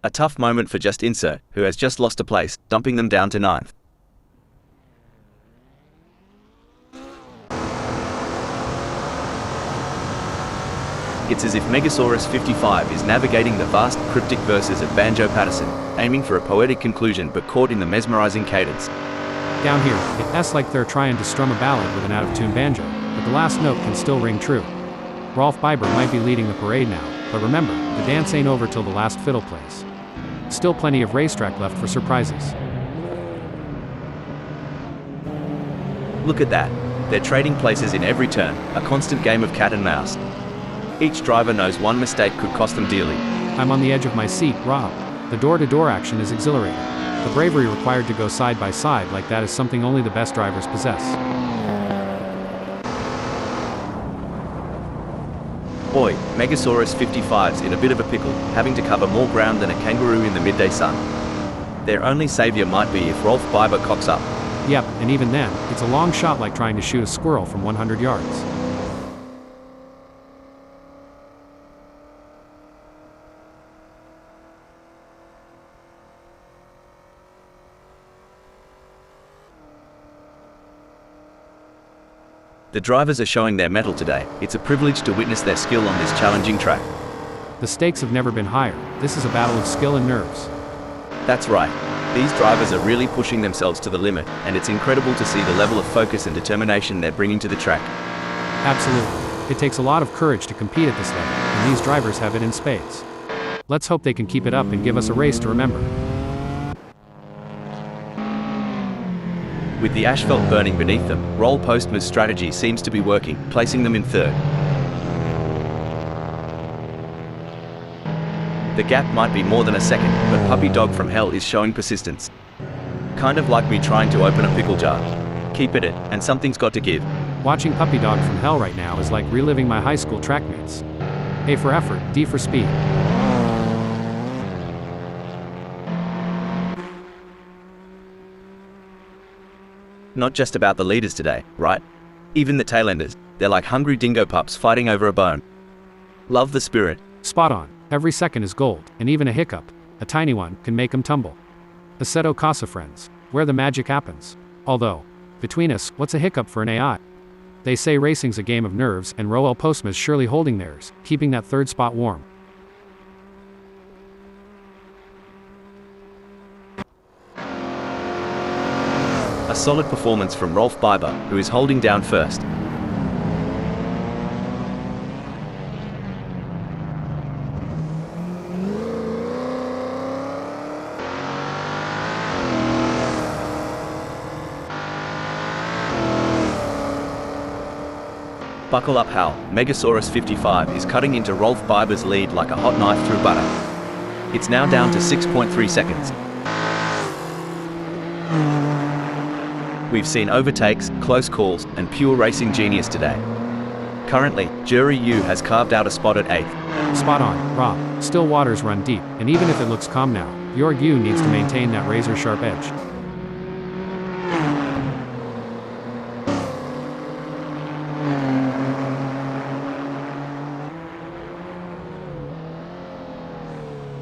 A tough moment for Just Insert, who has just lost a place, dumping them down to 9th. It's as if Megasaurus 55 is navigating the vast, cryptic verses of Banjo Patterson, aiming for a poetic conclusion but caught in the mesmerizing cadence. Down here, it's like they're trying to strum a ballad with an out-of-tune banjo, but the last note can still ring true. Rolf Biber might be leading the parade now, but remember, the dance ain't over till the last fiddle plays. Still plenty of racetrack left for surprises. Look at that. They're trading places in every turn, a constant game of cat and mouse. Each driver knows one mistake could cost them dearly. I'm on the edge of my seat, Rob. The door-to-door action is exhilarating. The bravery required to go side by side like that is something only the best drivers possess. Boy, Megasaurus 55's in a bit of a pickle, having to cover more ground than a kangaroo in the midday sun. Their only savior might be if Rolf Biber cocks up. Yep, and even then, it's a long shot like trying to shoot a squirrel from 100 yards. The drivers are showing their mettle today. It's a privilege to witness their skill on this challenging track. The stakes have never been higher. This is a battle of skill and nerves. That's right. These drivers are really pushing themselves to the limit, and it's incredible to see the level of focus and determination they're bringing to the track. Absolutely. It takes a lot of courage to compete at this level, and these drivers have it in spades. Let's hope they can keep it up and give us a race to remember. With the asphalt burning beneath them, Roll Postman's strategy seems to be working, placing them in 3rd. The gap might be more than a second, but Puppy Dog from Hell is showing persistence. Kind of like me trying to open a pickle jar. Keep at it, and something's got to give. Watching Puppy Dog from Hell right now is like reliving my high school track meets. A for effort, D for speed. Not just about the leaders today, right? Even the tailenders, they're like hungry dingo pups fighting over a bone. Love the spirit. Spot on. Every second is gold, and even a hiccup, a tiny one, can make them tumble. Assetto CorsaFriends, where the magic happens. Although, between us, what's a hiccup for an AI? They say racing's a game of nerves, and Roel Postma's surely holding theirs, keeping that 3rd spot warm. A solid performance from Rolf Biber, who is holding down 1st. Buckle up, Hal. Megasaurus 55 is cutting into Rolf Biber's lead like a hot knife through butter. It's now down to 6.3 seconds. We've seen overtakes, close calls, and pure racing genius today. Currently, Jury U has carved out a spot at 8th. Spot on, Rob. Still waters run deep, and even if it looks calm now, your U needs to maintain that razor-sharp edge.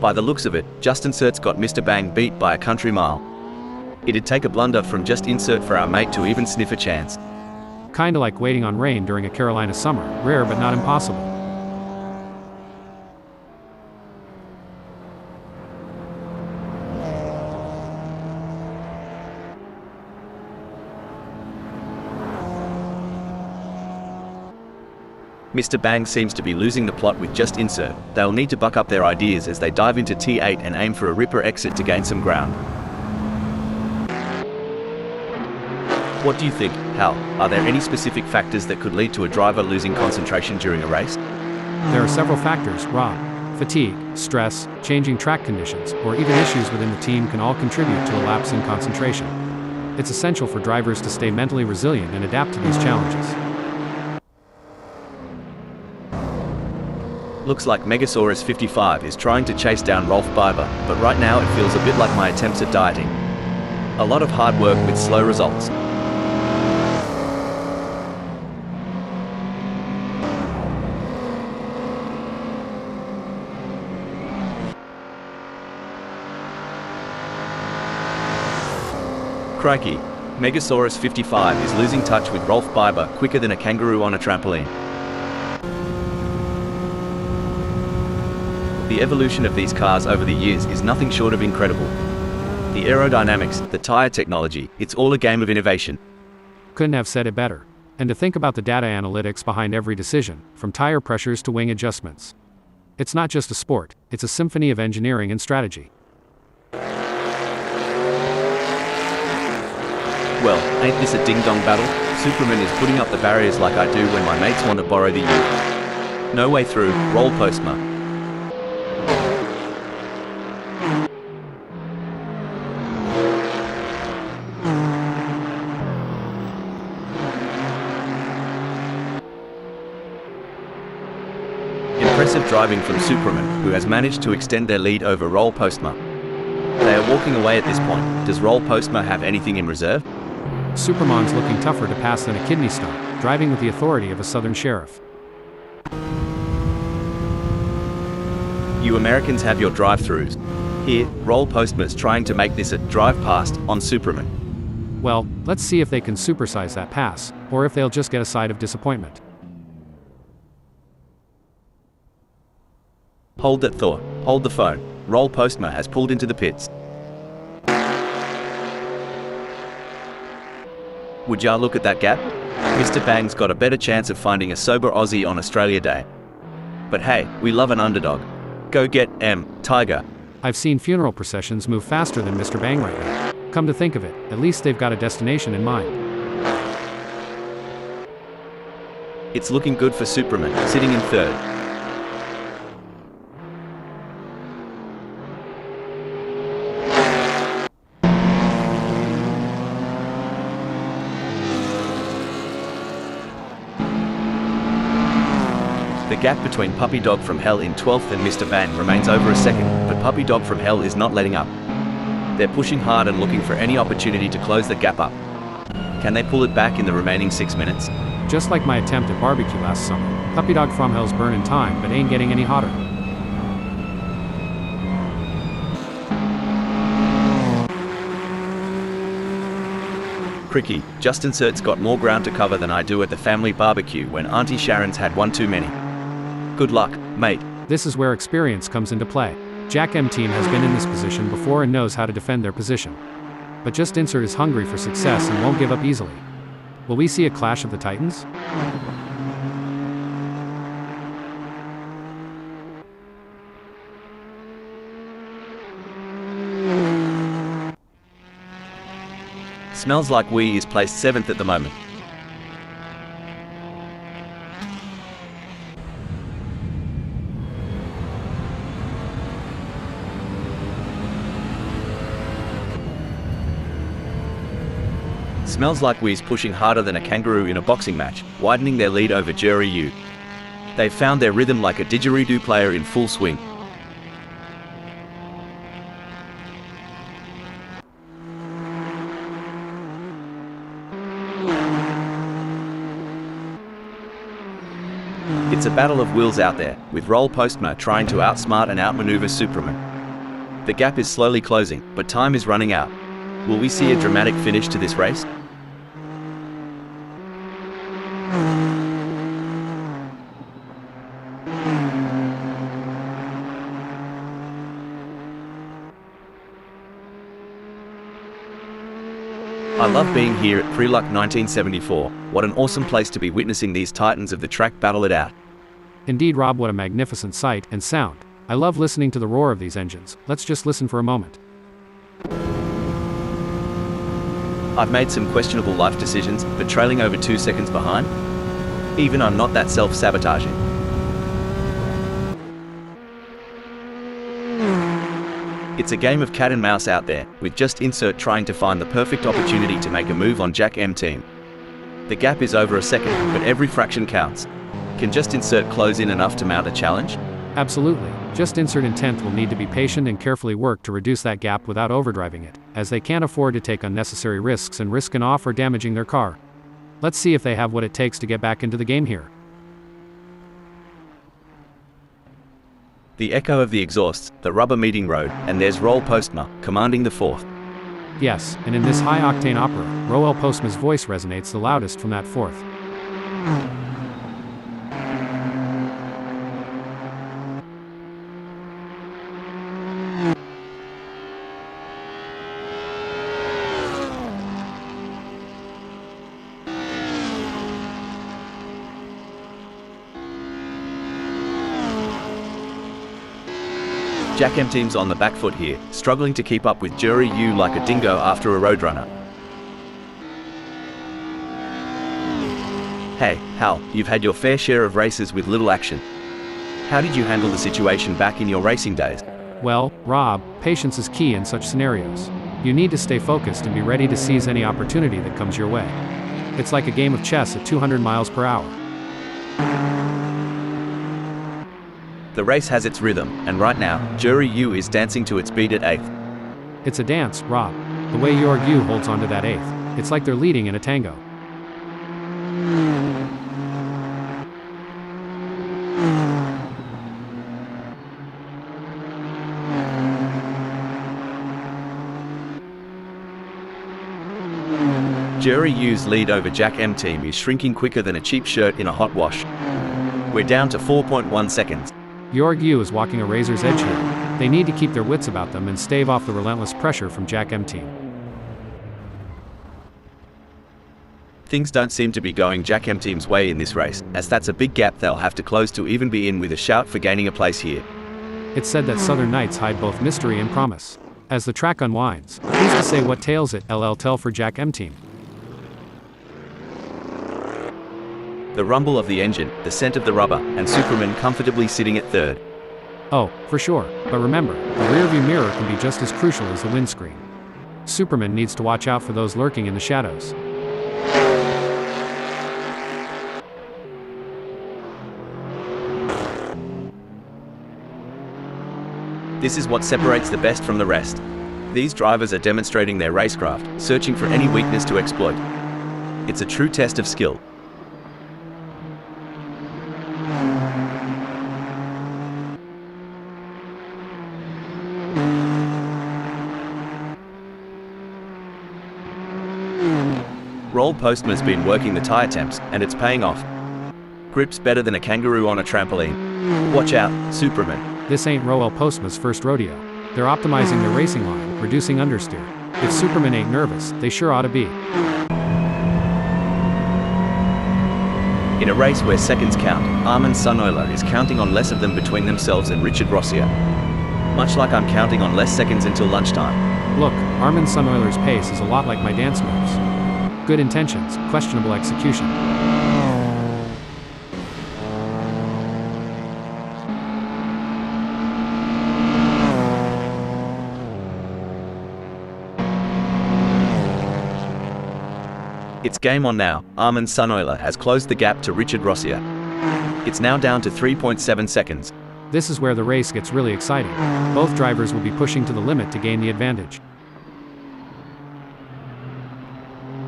By the looks of it, Just Insert's got Mr. Bang beat by a country mile. It'd take a blunder from Just Insert for our mate to even sniff a chance. Kinda like waiting on rain during a Carolina summer, rare but not impossible. Mr. Bang seems to be losing the plot with just insert. They'll need to buck up their ideas as they dive into T8 and aim for a ripper exit to gain some ground. What do you think, Hal? Are there any specific factors that could lead to a driver losing concentration during a race? There are several factors, Rob. Fatigue, stress, changing track conditions, or even issues within the team can all contribute to a lapse in concentration. It's essential for drivers to stay mentally resilient and adapt to these challenges. Looks like Megasaurus 55 is trying to chase down Rolf Biber, but right now it feels a bit like my attempts at dieting. A lot of hard work with slow results. Crikey, Megasaurus 55 is losing touch with Rolf Biber quicker than a kangaroo on a trampoline. The evolution of these cars over the years is nothing short of incredible. The aerodynamics, the tire technology, it's all a game of innovation. Couldn't have said it better. And to think about the data analytics behind every decision, from tire pressures to wing adjustments. It's not just a sport, it's a symphony of engineering and strategy. Well, ain't this a ding-dong battle? Superman is putting up the barriers like I do when my mates want to borrow the ute. No way through, roll postma. Impressive driving from Superman, who has managed to extend their lead over Roll Postma. They are walking away at this point. Does Roll Postma have anything in reserve? Superman's looking tougher to pass than a kidney stone, driving with the authority of a southern sheriff. You Americans have your drive-thrus. Here, Roll Postma's trying to make this a drive past on Superman. Well, let's see if they can supersize that pass, or if they'll just get a side of disappointment. Hold that thought. Hold the phone. Roll Postma has pulled into the pits. Would ya look at that gap? Mr. Bang's got a better chance of finding a sober Aussie on Australia Day. But hey, we love an underdog. Go get Tiger. I've seen funeral processions move faster than Mr. Bang right now. Come to think of it, at least they've got a destination in mind. It's looking good for Superman, sitting in third. The gap between Puppy Dog from Hell in 12th and Mr. Bang remains over a second, but Puppy Dog from Hell is not letting up. They're pushing hard and looking for any opportunity to close the gap up. Can they pull it back in the remaining 6 minutes? Just like my attempt at barbecue last summer, Puppy Dog from Hell's burning time but ain't getting any hotter. Cricky, Justin Cert's got more ground to cover than I do at the family barbecue when Auntie Sharon's had one too many. Good luck, mate. This is where experience comes into play. Jack M team has been in this position before and knows how to defend their position. But Just Insert is hungry for success and won't give up easily. Will we see a clash of the Titans? Smells like We is placed 7th at the moment. Smells like We's pushing harder than a kangaroo in a boxing match, widening their lead over Jury U. They've found their rhythm like a didgeridoo player in full swing. It's a battle of wills out there, with Roll Postma trying to outsmart and outmaneuver Superman. The gap is slowly closing, but time is running out. Will we see a dramatic finish to this race? I love being here at Preluk 1974. What an awesome place to be witnessing these titans of the track battle it out. Indeed, Rob, what a magnificent sight and sound. I love listening to the roar of these engines. Let's just listen for a moment. I've made some questionable life decisions, but trailing over 2 seconds behind? Even I'm not that self-sabotaging. It's a game of cat and mouse out there, with just insert trying to find the perfect opportunity to make a move on Jack M team. The gap is over a second, but every fraction counts. Can just insert close in enough to mount a challenge? Absolutely. Just insert intent will need to be patient and carefully work to reduce that gap without overdriving it, as they can't afford to take unnecessary risks and risk an off or damaging their car. Let's see if they have what it takes to get back into the game here. The echo of the exhausts, the rubber meeting road, and there's Roll Postma, commanding the fourth. Yes, and in this high-octane opera, Roel Postma's voice resonates the loudest from that fourth. Jack M team's on the back foot here, struggling to keep up with Jury U like a dingo after a roadrunner. Hey, Hal, you've had your fair share of races with little action. How did you handle the situation back in your racing days? Well, Rob, patience is key in such scenarios. You need to stay focused and be ready to seize any opportunity that comes your way. It's like a game of chess at 200 miles per hour. The race has its rhythm, and right now, Jury U is dancing to its beat at 8th. It's a dance, Rob. The way Jorg U holds onto that 8th. It's like they're leading in a tango. Jury U's lead over Jack M team is shrinking quicker than a cheap shirt in a hot wash. We're down to 4.1 seconds. Jorg U is walking a razor's edge here. They need to keep their wits about them and stave off the relentless pressure from Jack M team. Things don't seem to be going Jack M team's way in this race, as that's a big gap they'll have to close to even be in with a shout for gaining a place here. It's said that Southern Nights hide both mystery and promise. As the track unwinds, who's to say what tales it LL tell for Jack M team? The rumble of the engine, the scent of the rubber, and Superman comfortably sitting at 3rd. Oh, for sure, but remember, the rearview mirror can be just as crucial as the windscreen. Superman needs to watch out for those lurking in the shadows. This is what separates the best from the rest. These drivers are demonstrating their racecraft, searching for any weakness to exploit. It's a true test of skill. Roll Postman's been working the tyre temps, and it's paying off. Grip's better than a kangaroo on a trampoline. Watch out, Superman. This ain't Roel Postma's first rodeo. They're optimizing their racing line, reducing understeer. If Superman ain't nervous, they sure ought to be. In a race where seconds count, Armin Sunoiler is counting on less of them between themselves and Richard Rossier. Much like I'm counting on less seconds until lunchtime. Look, Armin Sunoiler's pace is a lot like my dance moves. Good intentions, questionable execution. It's game on now. Armin Sunoiler has closed the gap to Richard Rossier. It's now down to 3.7 seconds. This is where the race gets really exciting. Both drivers will be pushing to the limit to gain the advantage.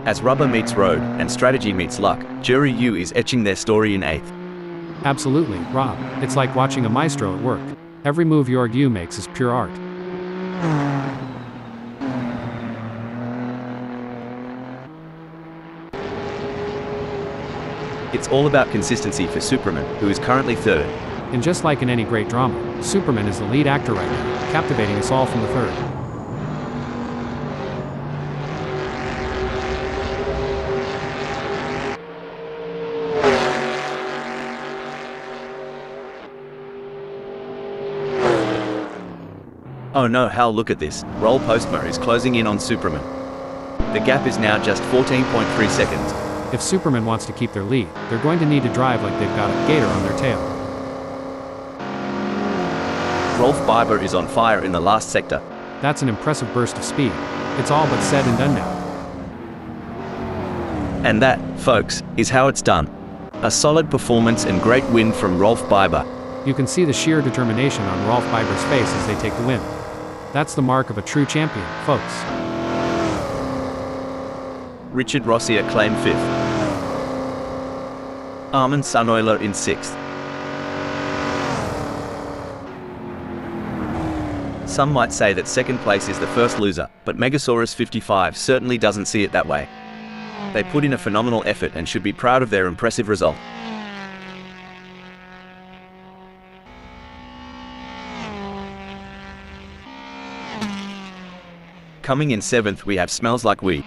As rubber meets road, and strategy meets luck, Jury U is etching their story in 8th. Absolutely, Rob. It's like watching a maestro at work. Every move Jorg U makes is pure art. It's all about consistency for Superman, who is currently 3rd. And just like in any great drama, Superman is the lead actor right now, captivating us all from the 3rd. Oh no, Hal, look at this. Roll Postma is closing in on Superman. The gap is now just 14.3 seconds. If Superman wants to keep their lead, they're going to need to drive like they've got a gator on their tail. Rolf Biber is on fire in the last sector. That's an impressive burst of speed. It's all but said and done now. And that, folks, is how it's done. A solid performance and great win from Rolf Biber. You can see the sheer determination on Rolf Biber's face as they take the win. That's the mark of a true champion, folks. Richard Rossier claimed 5th. Armin Suneuler in 6th. Some might say that second place is the first loser, but Megasaurus 55 certainly doesn't see it that way. They put in a phenomenal effort and should be proud of their impressive result. Coming in 7th we have Smells Like Weed.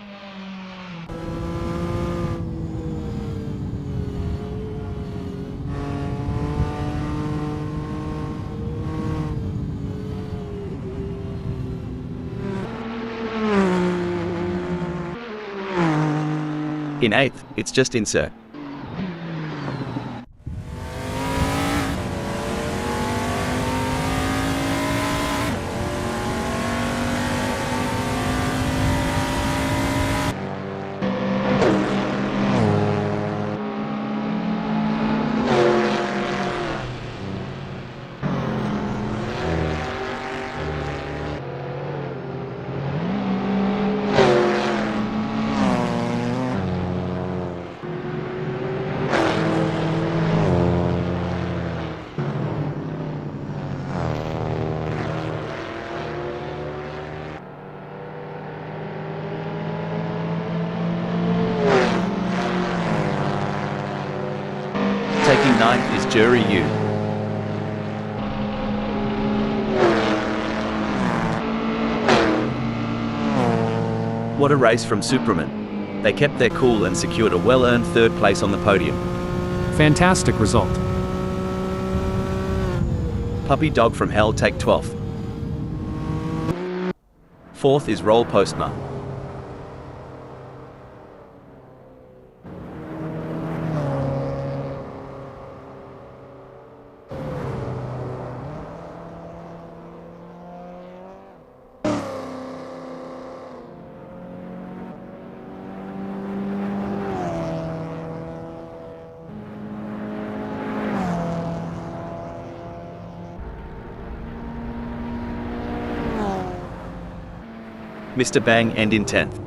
In 8th, it's just Insert. Taking 9th is Jury U. What a race from Superman. They kept their cool and secured a well-earned 3rd place on the podium. Fantastic result. Puppy Dog from Hell take 12th. 4th is Roll Postma. Mr. Bang end in 10th.